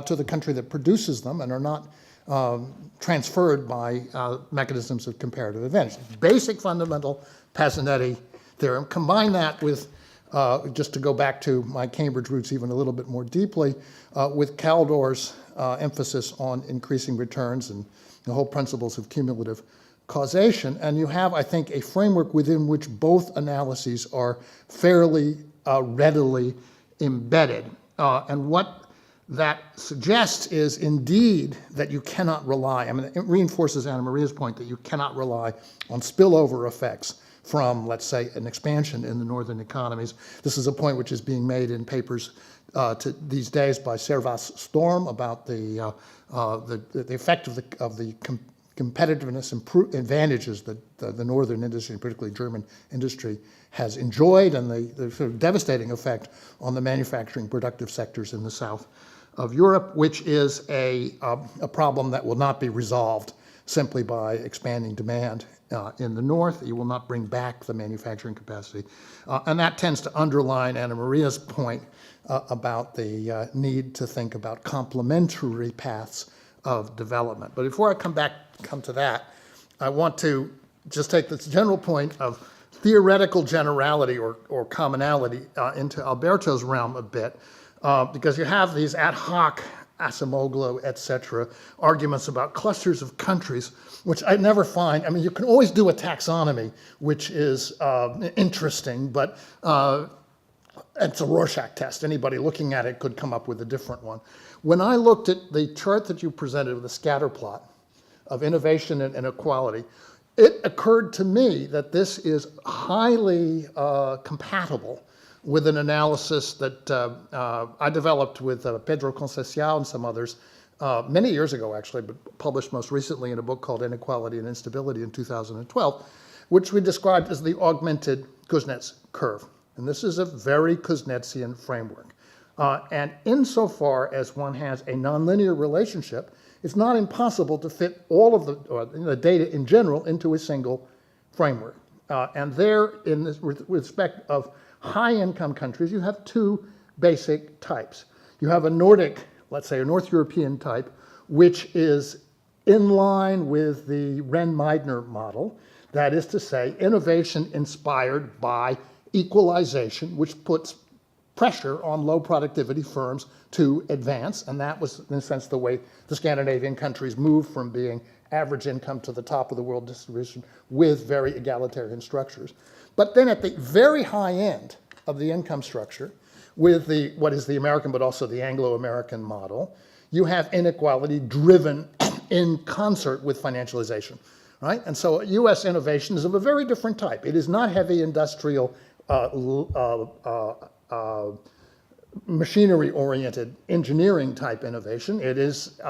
to the country that produces them and are not transferred by mechanisms of comparative advantage. Basic fundamental Pazzanetti theorem. Combine that with, just to go back to my Cambridge roots even a little bit more deeply, with Kaldor's emphasis on increasing returns and the whole principles of cumulative causation, and you have, I think, a framework within which both analyses are fairly readily embedded. And what that suggests is indeed that you cannot rely, I mean, it reinforces Anna Maria's point that you cannot rely on spillover effects from, let's say, an expansion in the northern economies. This is a point which is being made in papers these days by Servas Storm about the effect of the competitiveness advantages that the northern industry, and particularly German industry, has enjoyed, and the sort of devastating effect on the manufacturing productive sectors in the south of Europe, which is a problem that will not be resolved simply by expanding demand in the north. You will not bring back the manufacturing capacity. And that tends to underline Anna Maria's point about the need to think about complementary paths of development. But before I come to that, I want to just take this general point of theoretical generality or commonality into Alberto's realm a bit, because you have these ad hoc, Acemoglu, et cetera, arguments about clusters of countries, which I never find. I mean, you can always do a taxonomy, which is interesting, but it's a Rorschach test. Anybody looking at it could come up with a different one. When I looked at the chart that you presented with the scatter plot of innovation and inequality, it occurred to me that this is highly compatible with an analysis that I developed with Pedro Conceição and some others many years ago, actually, but published most recently in a book called Inequality and Instability in 2012, which we described as the augmented Kuznets curve. And this is a very Kuznetsian framework. And insofar as one has a nonlinear relationship, it's not impossible to fit all of the data in general into a single framework. And there, with respect of high-income countries, you have two basic types. You have a Nordic, let's say a North European type, which is in line with the Wren-Meidner model. That is to say, innovation inspired by equalization, which puts pressure on low productivity firms to advance. And that was, in a sense, the way the Scandinavian countries moved from being average income to the top of the world distribution with very egalitarian structures. But then at the very high end of the income structure, with what is the American but also the Anglo-American model, you have inequality driven in concert with financialization, right? And so U.S. innovation is of a very different type. It is not heavy industrial, machinery-oriented engineering type innovation. It is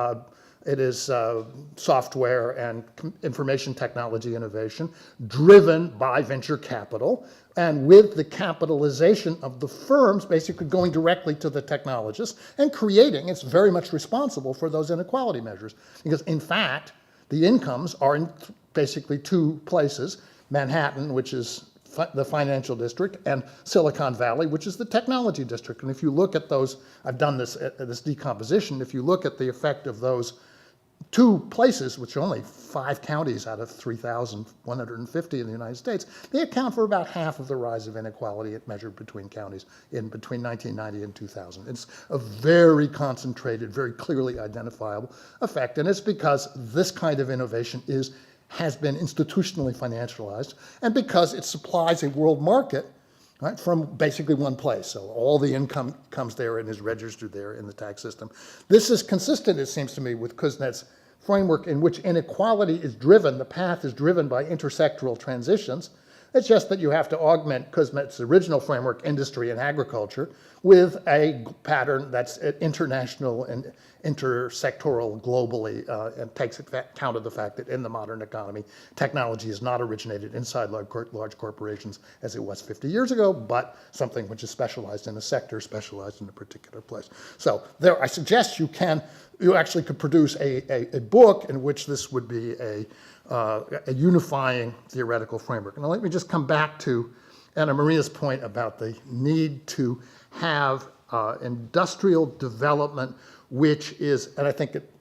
software and information technology innovation driven by venture capital, and with the capitalization of the firms basically going directly to the technologists and creating, it's very much responsible for those inequality measures. Because in fact, the incomes are in basically two places: Manhattan, which is the financial district, and Silicon Valley, which is the technology district. And if you look at those, I've done this decomposition, if you look at the effect of those two places, which are only 5 counties out of 3,150 in the United States, they account for about half of the rise of inequality measured between counties in between 1990 and 2000. It's a very concentrated, very clearly identifiable effect, and it's because this kind of innovation has been institutionally financialized, and because it supplies a world market, right, from basically one place. So all the income comes there and is registered there in the tax system. This is consistent, it seems to me, with Kuznets' framework in which inequality is driven, the path is driven by intersectoral transitions. It's just that you have to augment Kuznets' original framework, industry and agriculture, with a pattern that's international and intersectoral globally, and takes account of the fact that in the modern economy, technology is not originated inside large corporations as it was 50 years ago, but something which is specialized in a sector, specialized in a particular place. So there, I suggest you actually could produce a book in which this would be a unifying theoretical framework. Now let me just come back to Anna Maria's point about the need to have industrial development, which is, and I think it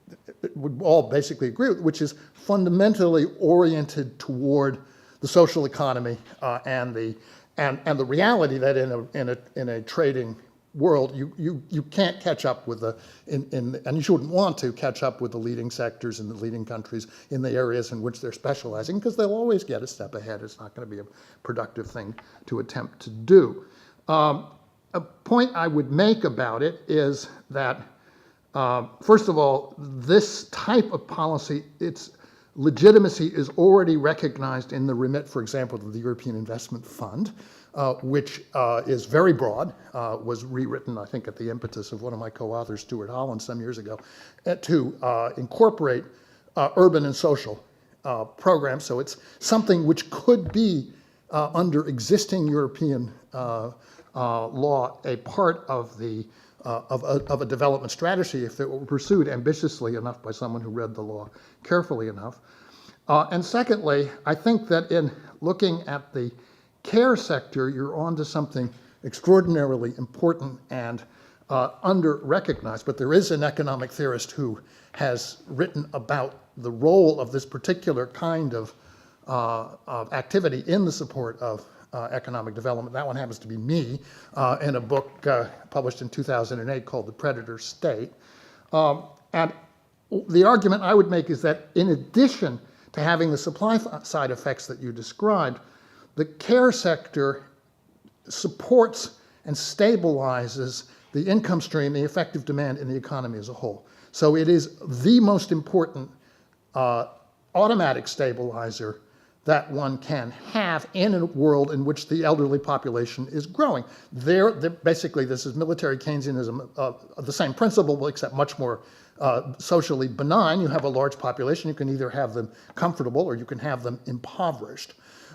would all basically agree with, which is fundamentally oriented toward the social economy and the reality that in a trading world, you can't catch up with and you shouldn't want to catch up with the leading sectors and the leading countries in the areas in which they're specializing, because they'll always get a step ahead. It's not going to be a productive thing to attempt to do. A point I would make about it is that, first of all, this type of policy, its legitimacy is already recognized in the remit, for example, of the European Investment Fund, which is very broad, was rewritten, I think, at the impetus of one of my co-authors, Stuart Holland, some years ago, to incorporate urban and social programs. So it's something which could be, under existing European law, a part of a development strategy if it were pursued ambitiously enough by someone who read the law carefully enough. And secondly, I think that in looking at the care sector, you're onto something extraordinarily important and under-recognized. But there is an economic theorist who has written about the role of this particular kind of activity in the support of economic development. That one happens to be me, in a book published in 2008 called The Predator State. And the argument I would make is that in addition to having the supply side effects that you described, the care sector supports and stabilizes the income stream, the effective demand in the economy as a whole. So it is the most important automatic stabilizer that one can have in a world in which the elderly population is growing. Basically, this is military Keynesianism, the same principle, except much more socially benign. You have a large population, you can either have them comfortable or you can have them impoverished.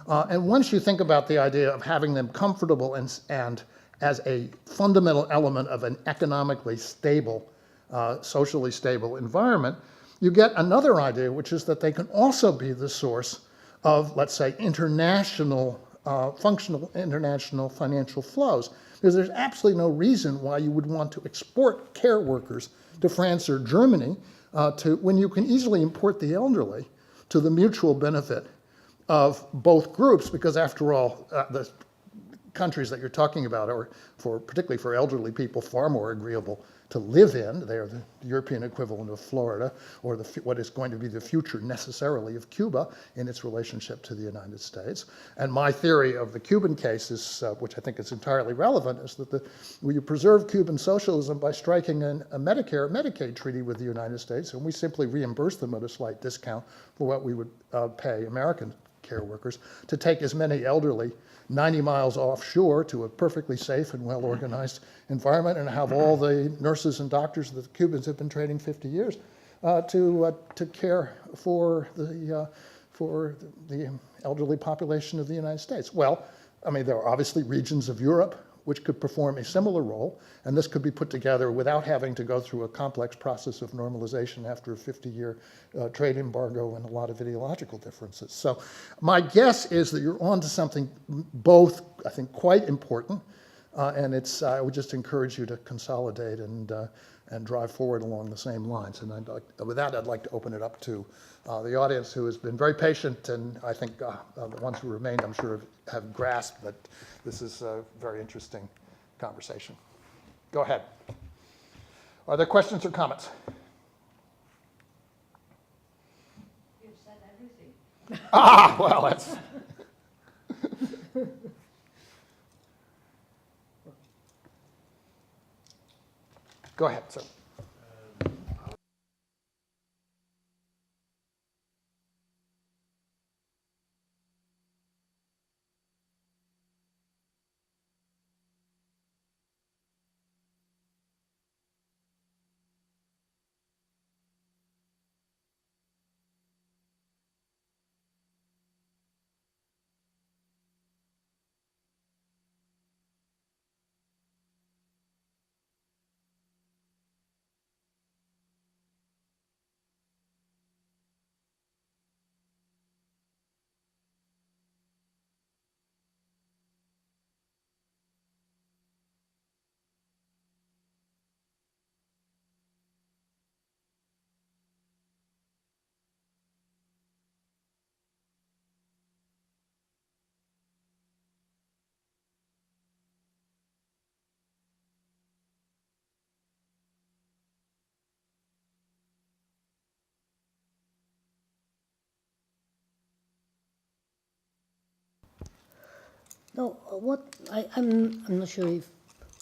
And once you think about the idea of having them comfortable and as a fundamental element of an economically stable, socially stable environment, you get another idea, which is that they can also be the source of, let's say, functional international financial flows. Because there's absolutely no reason why you would want to export care workers to France or Germany when you can easily import the elderly to the mutual benefit of both groups, because after all, countries that you're talking about are, particularly for elderly people, far more agreeable to live in. They are the European equivalent of Florida, or what is going to be the future necessarily of Cuba in its relationship to the United States. And my theory of the Cuban case is, which I think is entirely relevant, is that you preserve Cuban socialism by striking a Medicare, Medicaid treaty with the United States, and we simply reimburse them at a slight discount for what we would pay American care workers to take as many elderly 90 miles offshore to a perfectly safe and well-organized environment, and have all the nurses and doctors that the Cubans have been training 50 years to care for the elderly population of the United States. Well, I mean, there are obviously regions of Europe which could perform a similar role, and this could be put together without having to go through a complex process of normalization after a 50-year trade embargo and a lot of ideological differences. So my guess is that you're onto something both, I think, quite important, and I would just encourage you to consolidate and drive forward along the same lines. And with that, I'd like to open it up to the audience, who has been very patient, and I think the ones who remained, I'm sure, have grasped that this is a very interesting conversation. Go ahead. Are there questions or comments? You've said everything. Well, that's... Go ahead, sir. No, I'm not sure if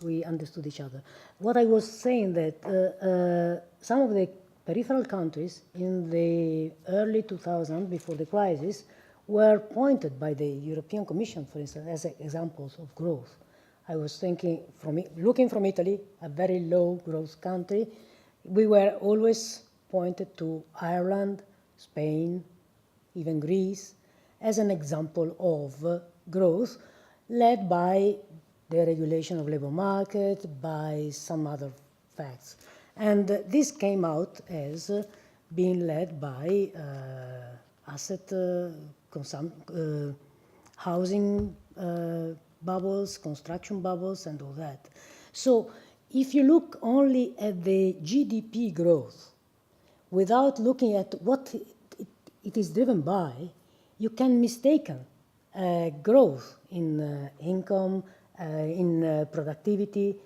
we understood each other. What I was saying that some of the peripheral countries in the early 2000s, before the crisis, were pointed by the European Commission, for instance, as examples of growth. I was thinking, looking from Italy, a very low growth country, we were always pointed to Ireland, Spain, even Greece, as an example of growth, led by the regulation of labor market, by some other facts. And this came out as being led by housing bubbles, construction bubbles, and all that. So if you look only at the GDP growth, without looking at what it is driven by, you can mistaken growth in income, in productivity,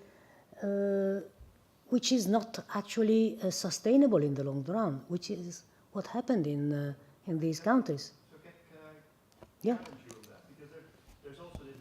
which is not actually sustainable in the long run, which is what happened in these countries. So can I Yeah. challenge you on that? Because there's also the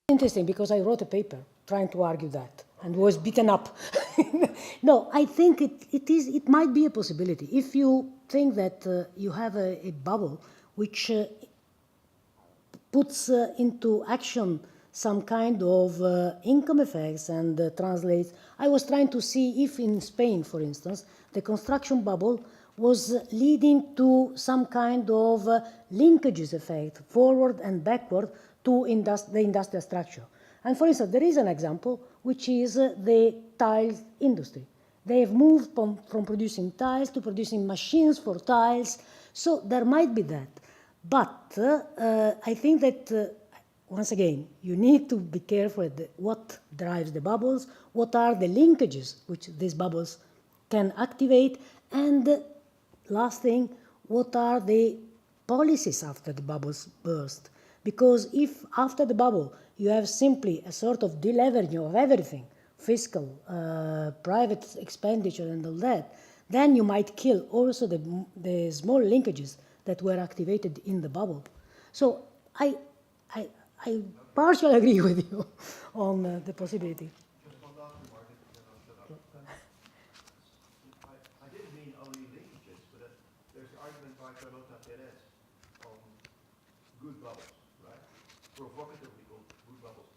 Interesting, because I wrote a paper trying to argue that and was beaten up. No, I think it might be a possibility. If you think that you have a bubble which puts into action some kind of income effects and translates. I was trying to see if in Spain, for instance, the construction bubble was leading to some kind of linkages effect, forward and backward, to the industrial structure. And for instance, there is an example, which is the tiles industry. They have moved from producing tiles to producing machines for tiles, so there might be that. But I think that, once again, you need to be careful at what drives the bubbles, what are the linkages which these bubbles can activate, and last thing, what are the policies after the bubbles burst. Because if after the bubble you have simply a sort of deleveraging of everything, fiscal, private expenditure and all that, then you might kill also the small linkages that were activated in the bubble. So I partially agree with you on the possibility. Just one last remark, then I'll shut up. I didn't mean only linkages, but there's the argument by Carlota Perez on good bubbles, right? Provocatively called good bubbles.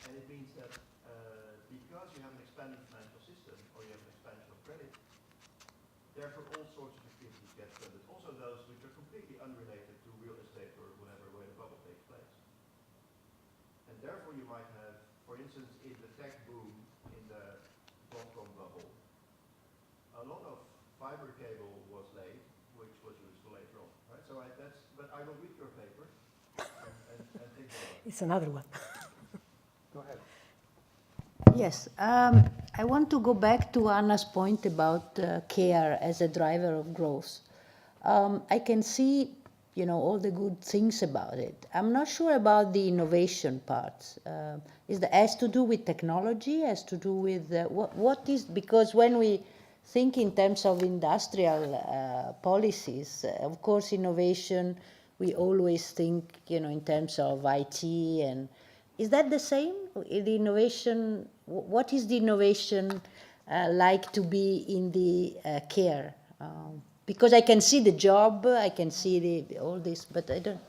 And it means that because you have an expanding financial system, or you have an expansion of credit, therefore all sorts of activities get funded, also those which are completely unrelated to real estate or whatever where the bubble takes place. And therefore you might have, for instance, in the tech boom in the dot-com bubble, a lot of fiber cable was laid, which was useful later on, right? So but I will read your paper and think about it. It's another one. Go ahead. Yes, I want to go back to Anna's point about care as a driver of growth. I can see, all the good things about it. I'm not sure about the innovation part. Has to do with technology, has to do with what is, because when we think in terms of industrial policies, of course, innovation, we always think, in terms of IT, and is that the same? The innovation, what is the innovation like to be in the care? Because I can see the job, I can see all this, but I don't.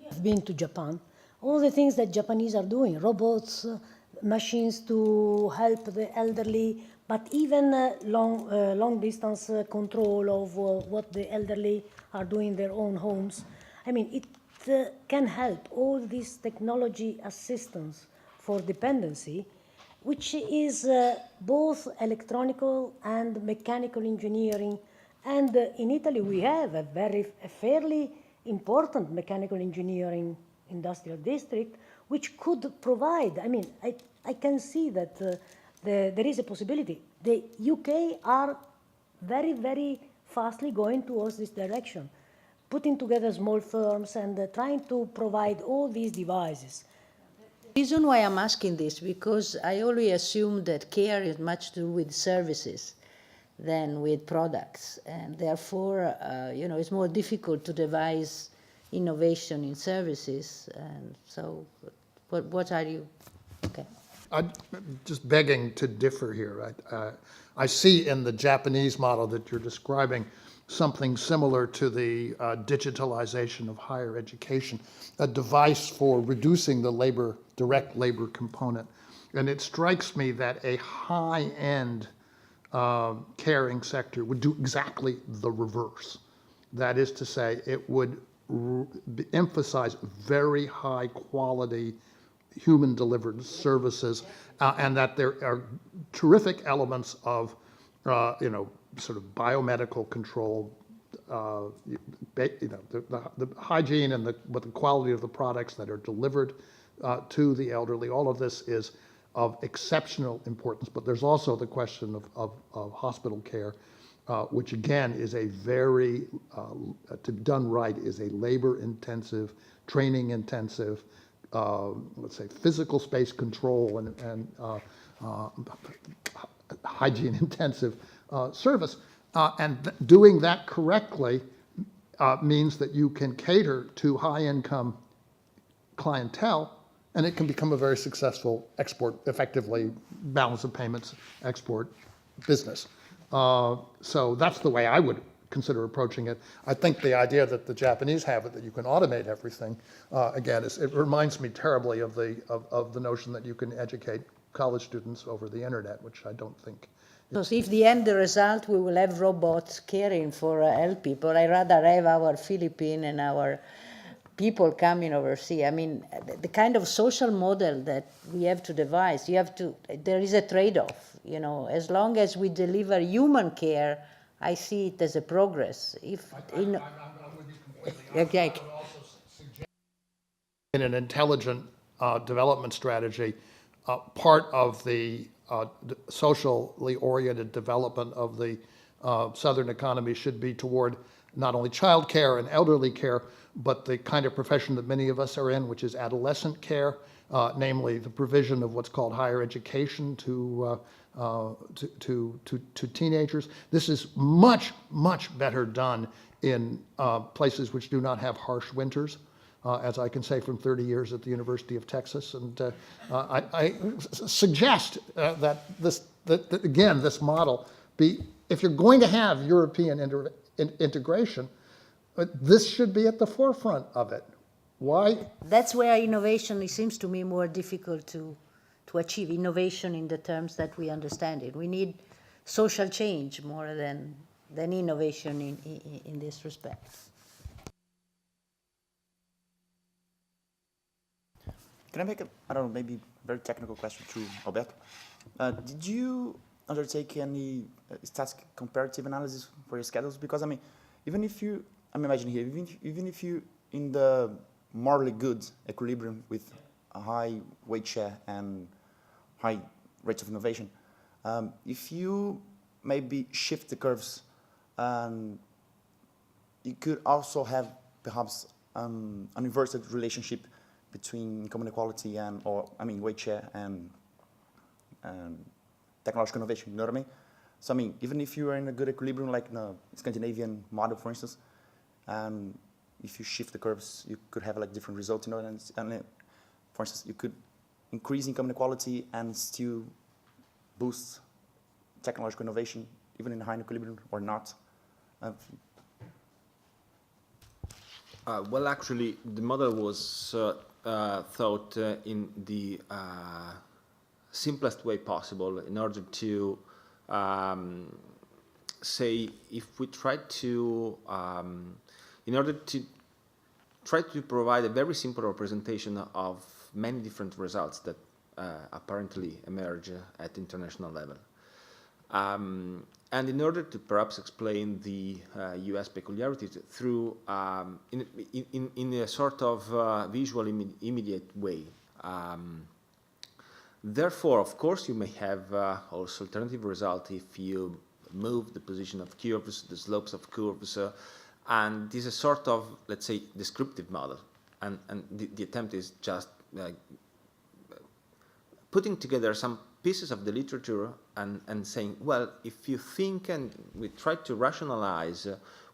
I've been to Japan. All the things that Japanese are doing, robots, machines to help the elderly, but even long distance control of what the elderly are doing in their own homes. I mean, it can help all this technology assistance for dependency, which is both electronical and mechanical engineering. And in Italy, we have a fairly important mechanical engineering industrial district, which could provide, I can see that there is a possibility. The UK are very, very fastly going towards this direction, putting together small firms and trying to provide all these devices. The reason why I'm asking this, because I always assume that care is much to do with services than with products, and therefore, it's more difficult to devise innovation in services. And so, what are you? Okay. I'm just begging to differ here. I see in the Japanese model that you're describing something similar to the digitalization of higher education, a device for reducing the direct labor component. And it strikes me that a high-end caring sector would do exactly the reverse. That is to say, it would emphasize very high quality human delivered services, and that there are terrific elements of, sort of biomedical control, the hygiene and the quality of the products that are delivered to the elderly. All of this is of exceptional importance, but there's also the question of hospital care, which again is a very, to be done right, is a labor-intensive, training-intensive, let's say, physical space control and hygiene-intensive service. And doing that correctly means that you can cater to high-income clientele, and it can become a very successful export, effectively balance of payments export business. So that's the way I would consider approaching it. I think the idea that the Japanese have it, that you can automate everything, again, it reminds me terribly of the notion that you can educate college students over the internet, which I don't think. Because if the end result we will have robots caring for elderly people, I rather have our Philippine and our people coming overseas. I mean, the kind of social model that we have to devise, there is a trade-off, you know. As long as we deliver human care, I see it as a progress. I'm with you completely. Okay. I would also suggest in an intelligent development strategy, part of the socially oriented development of the Southern economy should be toward not only child care and elderly care, but the kind of profession that many of us are in, which is adolescent care, namely the provision of what's called higher education to teenagers. This is much, much better done in places which do not have harsh winters, as I can say from 30 years at the University of Texas. And I suggest that again, this model be, if you're going to have European integration, this should be at the forefront of it. Why? That's where innovation, it seems to me, more difficult to achieve. Innovation in the terms that we understand it. We need social change more than innovation in this respect. Can I make I don't know, maybe very technical question to Alberto? Did you undertake any static comparative analysis for your schedules? Because, I mean, I'm imagining here, even if you in the morally good equilibrium with a high weight share and high rates of innovation, if you maybe shift the curves, you could also have perhaps an inverted relationship between income inequality weight share and technological innovation, you know what I mean? So, I mean, even if you are in a good equilibrium, like the Scandinavian model, for instance, and if you shift the curves, you could have like different results, you know, and for instance, you could increase income inequality and still boost technological innovation, even in high equilibrium or not. Well, actually, the model was thought in the simplest way possible in order to say if we try to, in order to try to provide a very simple representation of many different results that apparently emerge at international level. And in order to perhaps explain the US peculiarities through, in a sort of visual immediate way. Therefore, of course, you may have also alternative result if you move the position of curves, the slopes of curves, and this is a sort of, let's say, descriptive model. And the attempt is just putting together some pieces of the literature and saying, well, if you think and we try to rationalize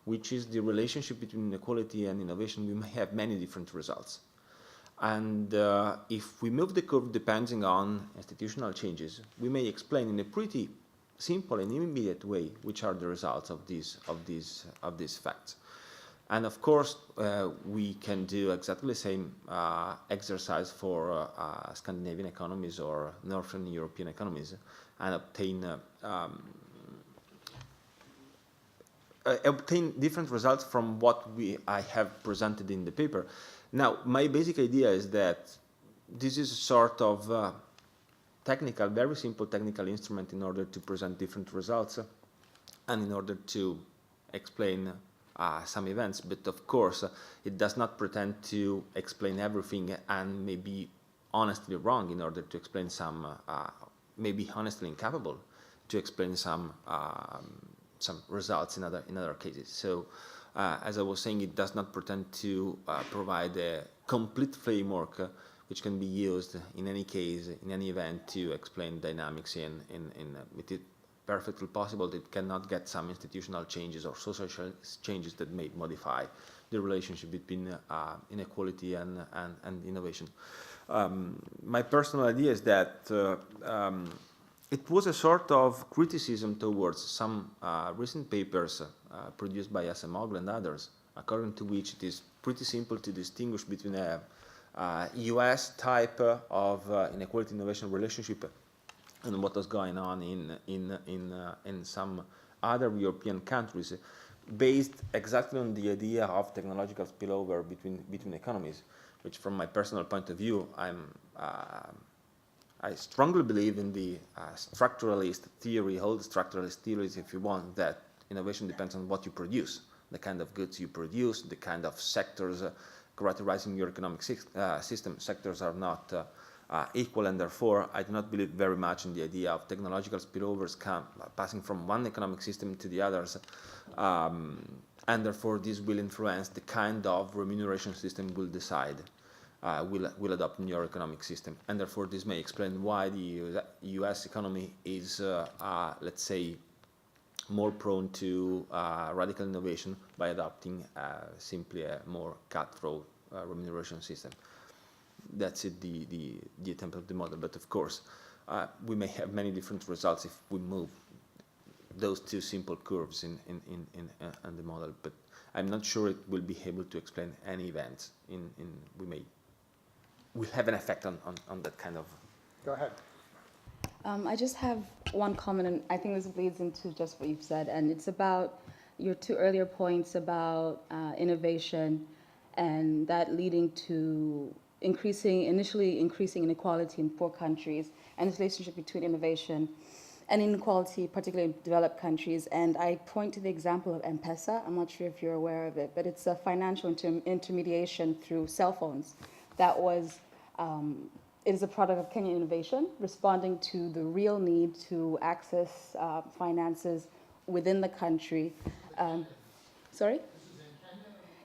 which is the relationship between inequality and innovation, we may have many different results. And if we move the curve depending on institutional changes, we may explain in a pretty simple and immediate way which are the results of these facts. And of course, we can do exactly the same exercise for Scandinavian economies or Northern European economies and obtain different results from what I have presented in the paper. Now, my basic idea is that this is a sort of technical, very simple technical instrument in order to present different results and in order to explain some events, but of course it does not pretend to explain everything and may be honestly wrong in order to explain some, maybe honestly incapable to explain some results in other cases. So as I was saying, it does not pretend to provide a complete framework which can be used in any case, in any event, to explain dynamics it is perfectly possible that it cannot get some institutional changes or social changes that may modify the relationship between inequality and innovation. My personal idea is that it was a sort of criticism towards some recent papers produced by Acemoglu and others, according to which it is pretty simple to distinguish between a US type of inequality innovation relationship and what was going on in some other European countries, based exactly on the idea of technological spillover between economies, which, from my personal point of view, I strongly believe in the structuralist theory, whole structuralist theories, if you want, that innovation depends on what you produce, the kind of goods you produce, the kind of sectors characterizing your economic system. Sectors are not equal, and therefore I do not believe very much in the idea of technological spillovers passing from one economic system to the others, and therefore this will influence the kind of remuneration system we'll decide will adopt in your economic system. And therefore this may explain why the US economy is, let's say, more prone to radical innovation by adopting simply a more cutthroat remuneration system. That's it, the attempt of the model. But of course, we may have many different results if we move those two simple curves in the model. But I'm not sure it will be able to explain any events. Will have an effect on that kind of. Go ahead. I just have one comment, and I think this bleeds into just what you've said, and it's about your two earlier points about innovation and that leading to initially increasing inequality in poor countries, and this relationship between innovation and inequality, particularly in developed countries. And I point to the example of M-Pesa. I'm not sure if you're aware of it, but it's a financial intermediation through cell phones that was it is a product of Kenyan innovation, responding to the real need to access finances within the country. Sorry?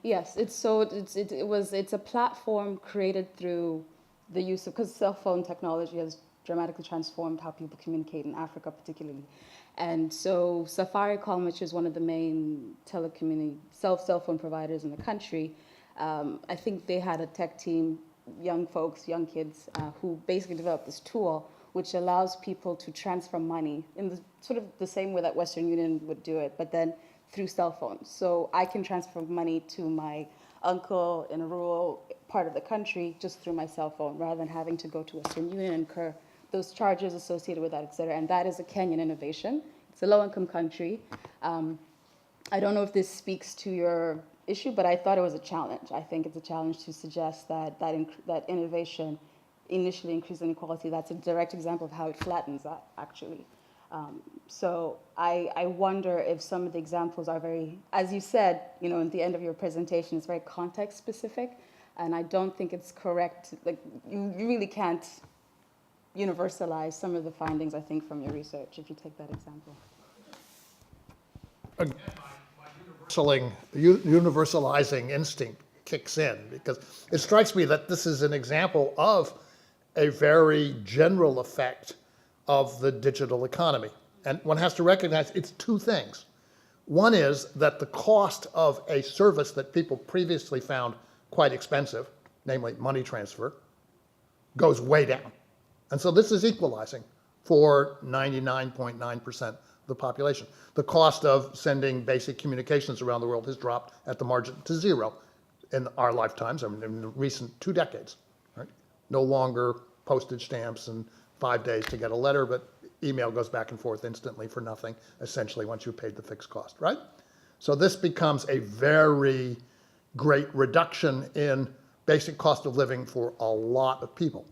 Yes, it's a platform created through the use of, because cell phone technology has dramatically transformed how people communicate in Africa particularly. And so Safaricom, which is one of the main cell phone providers in the country, I think they had a tech team, young folks, young kids, who basically developed this tool which allows people to transfer money in the sort of the same way that Western Union would do it, but then through cell phones. So I can transfer money to my uncle in a rural part of the country just through my cell phone, rather than having to go to Western Union and incur those charges associated with that, et cetera. And that is a Kenyan innovation. It's a low-income country. I don't know if this speaks to your issue, but I thought it was a challenge. I think it's a challenge to suggest that innovation initially increases inequality. That's a direct example of how it flattens that, actually. So I wonder if some of the examples are very, as you said, at the end of your presentation, it's very context specific, and I don't think it's correct. Like, you really can't universalize some of the findings, I think, from your research, if you take that example. Again, my universalizing instinct kicks in, because it strikes me that this is an example of a very general effect of the digital economy. And one has to recognize it's two things. One is that the cost of a service that people previously found quite expensive, namely money transfer, goes way down. And so this is equalizing for 99.9% of the population. The cost of sending basic communications around the world has dropped at the margin to zero in our lifetimes, in the recent 2 decades. Right? No longer postage stamps and 5 days to get a letter, but email goes back and forth instantly for nothing, essentially, once you've paid the fixed cost, right? So this becomes a very great reduction in basic cost of living for a lot of people.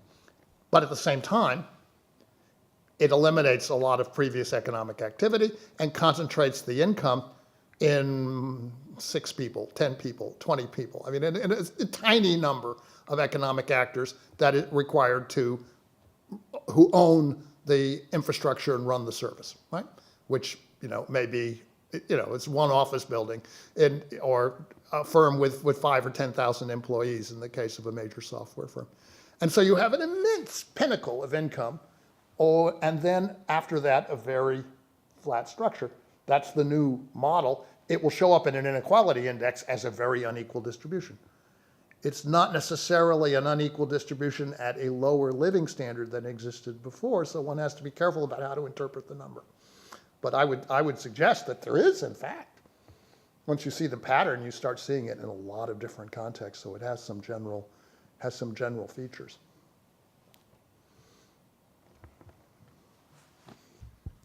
But at the same time, it eliminates a lot of previous economic activity and concentrates the income in 6 people, 10 people, 20 people. I mean, in a tiny number of economic actors that is required who own the infrastructure and run the service, right? Which, may be, it's one office building or a firm with 5 or 10,000 employees in the case of a major software firm. And so you have an immense pinnacle of income, and then after that, a very flat structure. That's the new model. It will show up in an inequality index as a very unequal distribution. It's not necessarily an unequal distribution at a lower living standard than existed before, so one has to be careful about how to interpret the number. But I would suggest that there is, in fact. Once you see the pattern, you start seeing it in a lot of different contexts, so it has some general features.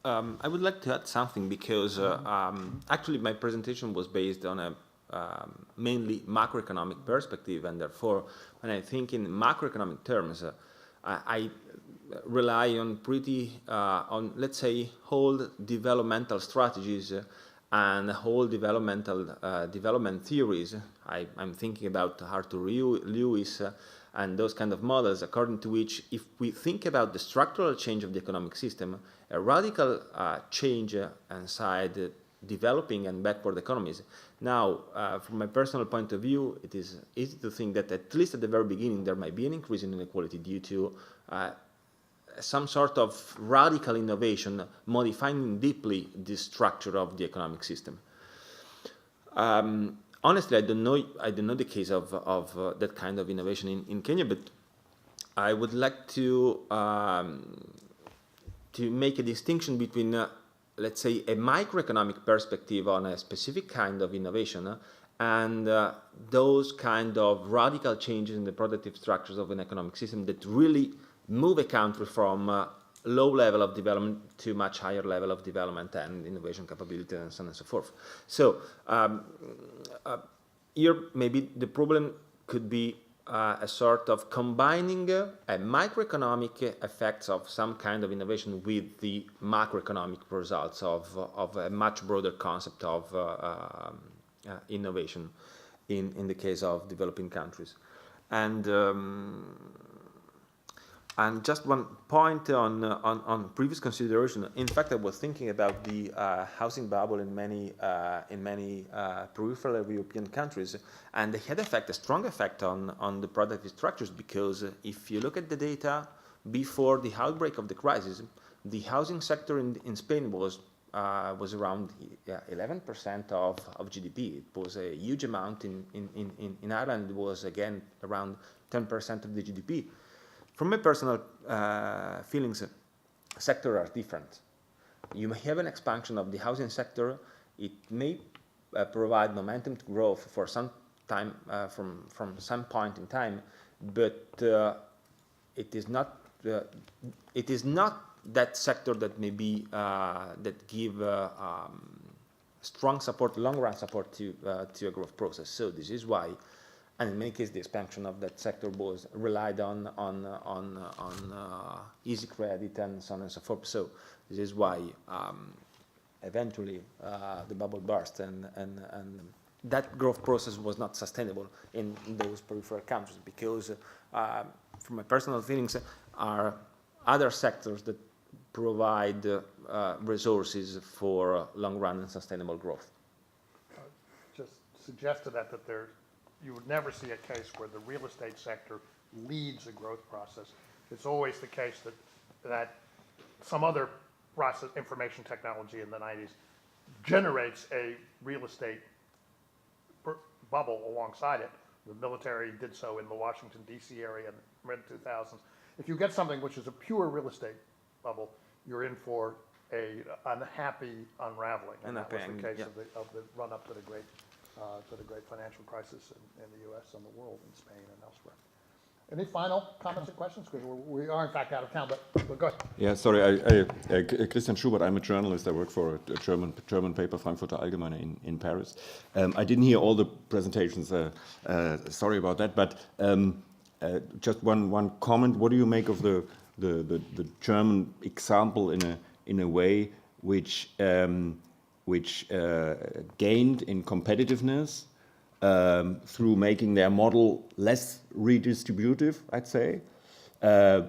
I would like to add something because actually my presentation was based on a mainly macroeconomic perspective, and therefore when I think in macroeconomic terms, I rely on on, let's say, whole developmental strategies and whole development theories. I'm thinking about Arthur Lewis and those kind of models, according to which if we think about the structural change of the economic system, a radical change inside developing and backward economies. Now, from my personal point of view, it is easy to think that at least at the very beginning there might be an increase in inequality due to some sort of radical innovation modifying deeply the structure of the economic system. Honestly, I don't know the case of that kind of innovation in Kenya, but I would like to make a distinction between, let's say, a microeconomic perspective on a specific kind of innovation and those kind of radical changes in the productive structures of an economic system that really move a country from low level of development to much higher level of development and innovation capability and so on and so forth. So here maybe the problem could be a sort of combining a microeconomic effects of some kind of innovation with the macroeconomic results of a much broader concept of innovation in the case of developing countries. And just one point on previous consideration. In fact, I was thinking about the housing bubble in many peripheral European countries, and they had a strong effect on the productive structures, because if you look at the data before the outbreak of the crisis, the housing sector in Spain was around 11% of GDP. It was a huge amount. In Ireland, it was again around 10% of the GDP. From my personal feelings, sectors are different. You may have an expansion of the housing sector. It may provide momentum to growth for some time, from some point in time, but it is not that sector that may be that give strong support, long-run support to a growth process. So this is why. And in many cases, the expansion of that sector was relied on easy credit and so on and so forth. So this is why eventually the bubble burst, and that growth process was not sustainable in those peripheral countries, because from my personal feelings, are other sectors that provide resources for long-run and sustainable growth. Just suggest to that you would never see a case where the real estate sector leads a growth process. It's always the case that some other process, information technology in the 90s, generates a real estate bubble alongside it. The military did so in the Washington, D.C. area in the mid-2000s. If you get something which is a pure real estate bubble, you're in for a unhappy unraveling. And that was the case of the run-up to the great financial crisis in the U.S. and the world, in Spain and elsewhere. Any final comments or questions? Because we are, in fact, out of town, but go ahead. Yeah, sorry, Christian Schubert, I'm a journalist. I work for a German paper, Frankfurter Allgemeine in Paris. I didn't hear all the presentations, sorry about that, but just one comment. What do you make of the German example in a way which gained in competitiveness through making their model less redistributive, I'd say,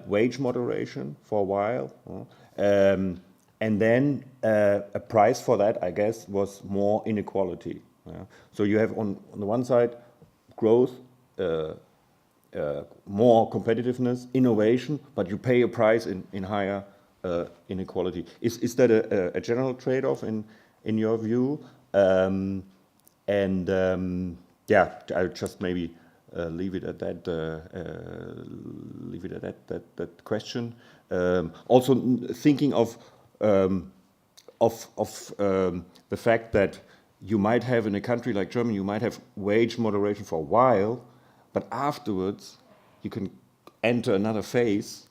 wage moderation for a while, and then a price for that, I guess, was more inequality. So you have on the one side growth, more competitiveness, innovation, but you pay a price in higher inequality. Is that a general trade-off in your view? Yeah, I just maybe leave it at that. Leave it at that question. Also thinking of the fact that you might have in a country like Germany, you might have wage moderation for a while, but afterwards you can enter another phase.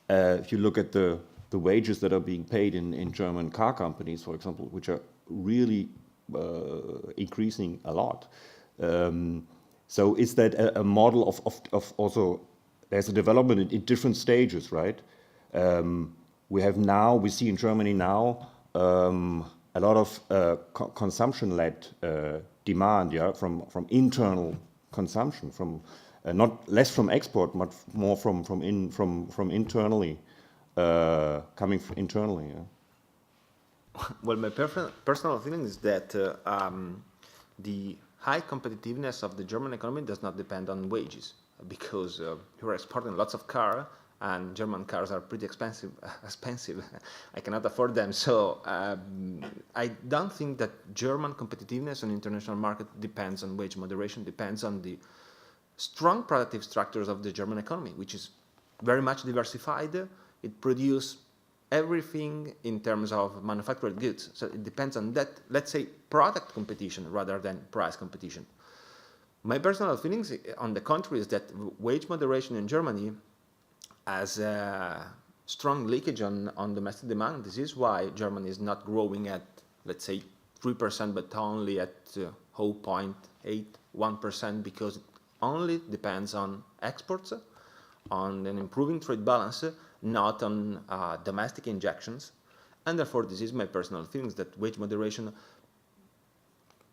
If you look at the wages that are being paid in German car companies, for example, which are really increasing a lot. So is that a model of also, there's a development in different stages, right? We see in Germany now a lot of consumption-led demand, yeah, from internal consumption, from not less from export, but more from internally, coming from internally. Yeah. Well, my personal feeling is that the high competitiveness of the German economy does not depend on wages, because you're exporting lots of cars, and German cars are pretty expensive. I cannot afford them, so I don't think that German competitiveness on the international market depends on wage moderation. Depends on the strong productive structures of the German economy, which is very much diversified. It produces everything in terms of manufactured goods. So it depends on that, let's say, product competition rather than price competition. My personal feelings, on the contrary, is that wage moderation in Germany has a strong leakage on domestic demand. This is why Germany is not growing at, let's say, 3%, but only at 0.8, 1%, because it only depends on exports, on an improving trade balance, not on domestic injections. And therefore, this is my personal feelings, that wage moderation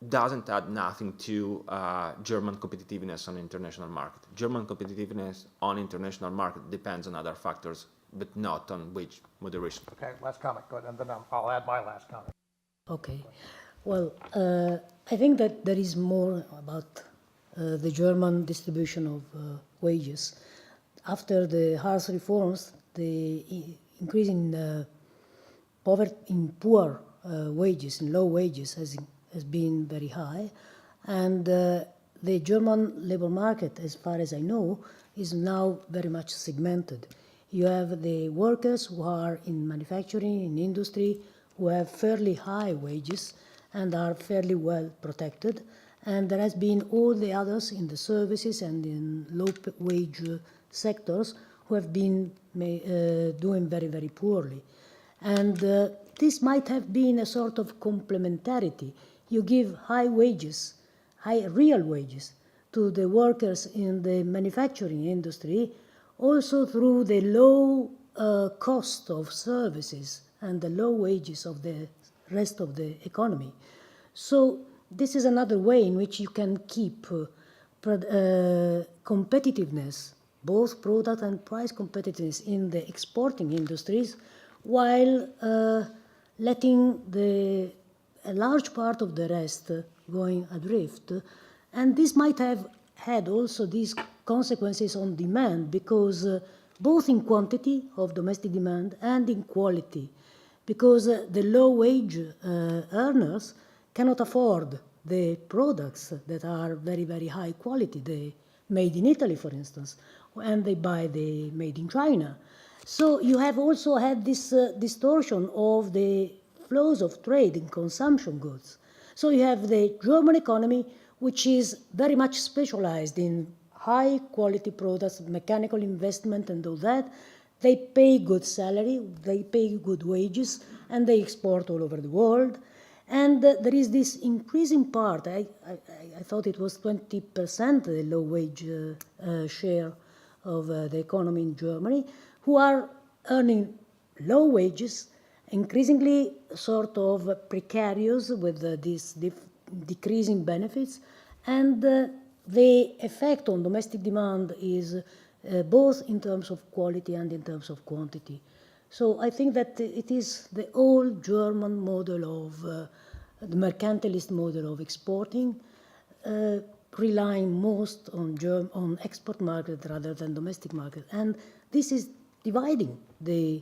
doesn't add nothing to German competitiveness on the international market. German competitiveness on international market depends on other factors, but not on wage moderation. Okay, last comment, go ahead, and then I'll add my last comment. Okay. Well, I think that there is more about the German distribution of wages. After the harsh reforms, the increase in poor wages, in low wages, has been very high, and the German labor market, as far as I know, is now very much segmented. You have the workers who are in manufacturing, in industry, who have fairly high wages and are fairly well protected, and there has been all the others in the services and in low-wage sectors who have been doing very, very poorly. And this might have been a sort of complementarity. You give high wages, high real wages, to the workers in the manufacturing industry, also through the low cost of services and the low wages of the rest of the economy. So this is another way in which you can keep competitiveness, both product and price competitiveness in the exporting industries, while letting a large part of the rest going adrift. And this might have had also these consequences on demand, because both in quantity of domestic demand and in quality, because the low-wage earners cannot afford the products that are very, very high quality, the made in Italy, for instance, and they buy the made in China. So you have also had this distortion of the flows of trade in consumption goods. So you have the German economy, which is very much specialized in high quality products, mechanical investment and all that. They pay good salary, they pay good wages, and they export all over the world. And there is this increasing part, I thought it was 20%, the low wage share of the economy in Germany, who are earning low wages, increasingly sort of precarious with these decreasing benefits, and the effect on domestic demand is both in terms of quality and in terms of quantity. So I think that it is the old German model of the mercantilist model of exporting, relying most on export market rather than domestic market, and this is dividing the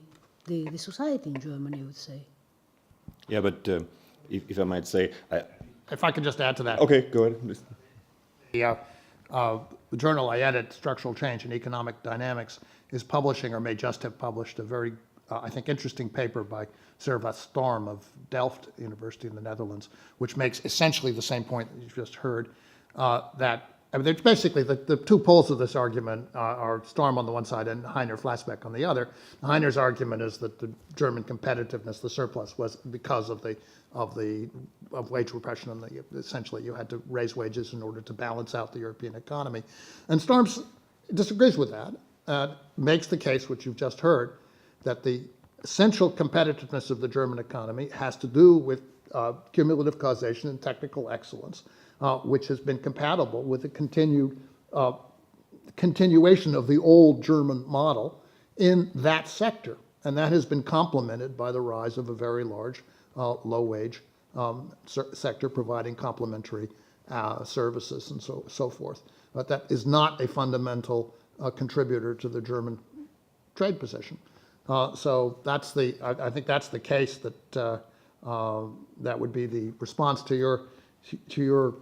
society in Germany, I would say. Yeah, but if I might say, If I could just add to that. okay, go ahead. the journal I edit, Structural Change and Economic Dynamics, is publishing or may just have published a very, I think, interesting paper by Servat Storm of Delft University in the Netherlands, which makes essentially the same point that you just heard, that I mean, there's basically the two poles of this argument are Storm on the one side and Heiner Flassbeck on the other. Heiner's argument is that the German competitiveness, the surplus, was because of wage repression, and essentially you had to raise wages in order to balance out the European economy. And Storm disagrees with that, makes the case, which you've just heard, that the essential competitiveness of the German economy has to do with cumulative causation and technical excellence, which has been compatible with the continuation of the old German model in that sector. And that has been complemented by the rise of a very large low-wage sector providing complementary services and so forth. But that is not a fundamental contributor to the German trade position. So that's I think that's the case that that would be the response to your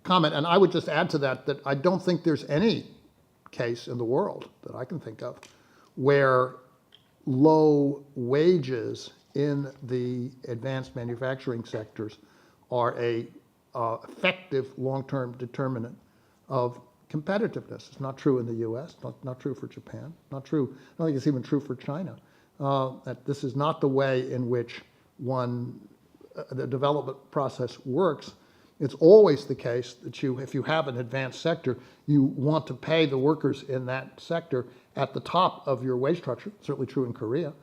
comment. And I would just add to that I don't think there's any case in the world that I can think of where low wages in the advanced manufacturing sectors are a effective long-term determinant of competitiveness. It's not true in the U.S., not true for Japan, not true, I don't think it's even true for China. That this is not the way in which the development process works. It's always the case that if you have an advanced sector, you want to pay the workers in that sector at the top of your wage structure, certainly true in Korea,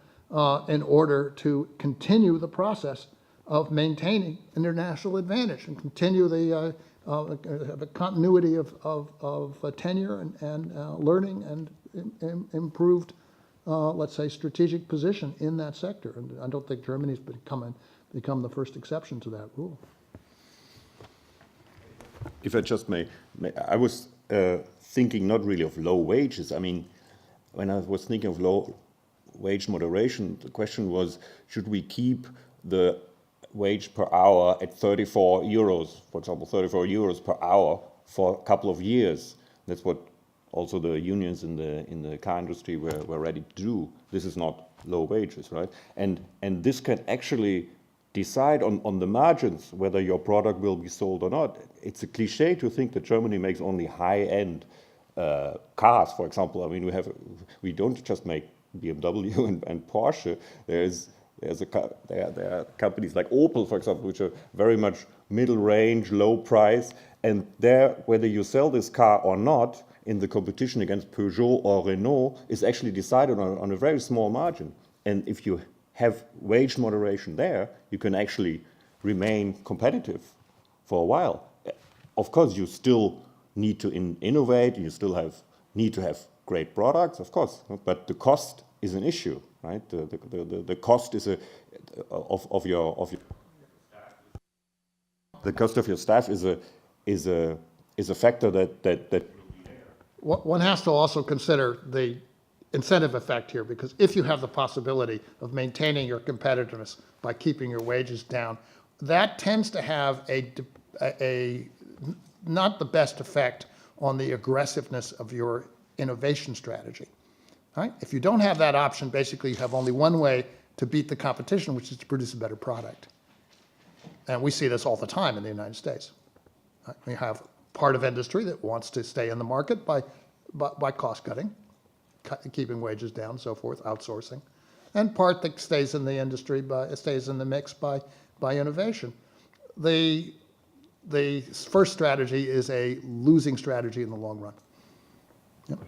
in order to continue the process of maintaining international advantage and continue the continuity of tenure and learning and improved, let's say, strategic position in that sector. And I don't think Germany's become the first exception to that rule. If I just may I was thinking not really of low wages. I mean, when I was thinking of low wage moderation, the question was, should we keep the wage per hour at 34 euros, for example, 34 euros per hour for a couple of years? That's what also the unions in the car industry were ready to do. This is not low wages, right? And this can actually decide on the margins whether your product will be sold or not. It's a cliche to think that Germany makes only high-end cars, for example. I mean, we don't just make BMW and Porsche. There are companies like Opel, for example, which are very much middle range, low price, and there, whether you sell this car or not in the competition against Peugeot or Renault is actually decided on a very small margin. And if you have wage moderation there, you can actually remain competitive for a while. Of course, you still need to innovate, you still need to have great products, of course, but the cost is an issue, right? The cost is of your the cost of your staff is a factor that One has to also consider the incentive effect here, because if you have the possibility of maintaining your competitiveness by keeping your wages down, that tends to have a not the best effect on the aggressiveness of your innovation strategy. Right? If you don't have that option, basically you have only one way to beat the competition, which is to produce a better product. And we see this all the time in the United States. Right? We have part of industry that wants to stay in the market by cost cutting, keeping wages down, so forth, outsourcing, and part that stays in the industry stays in the mix by innovation. The first strategy is a losing strategy in the long run. Yep.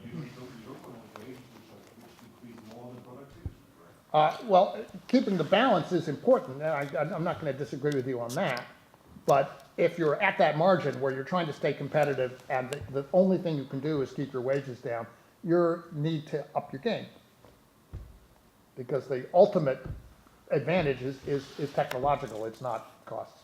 Well, keeping the balance is important. I'm not going to disagree with you on that. But if you're at that margin where you're trying to stay competitive and the only thing you can do is keep your wages down, you need to up your game. Because the ultimate advantage is technological, it's not costs.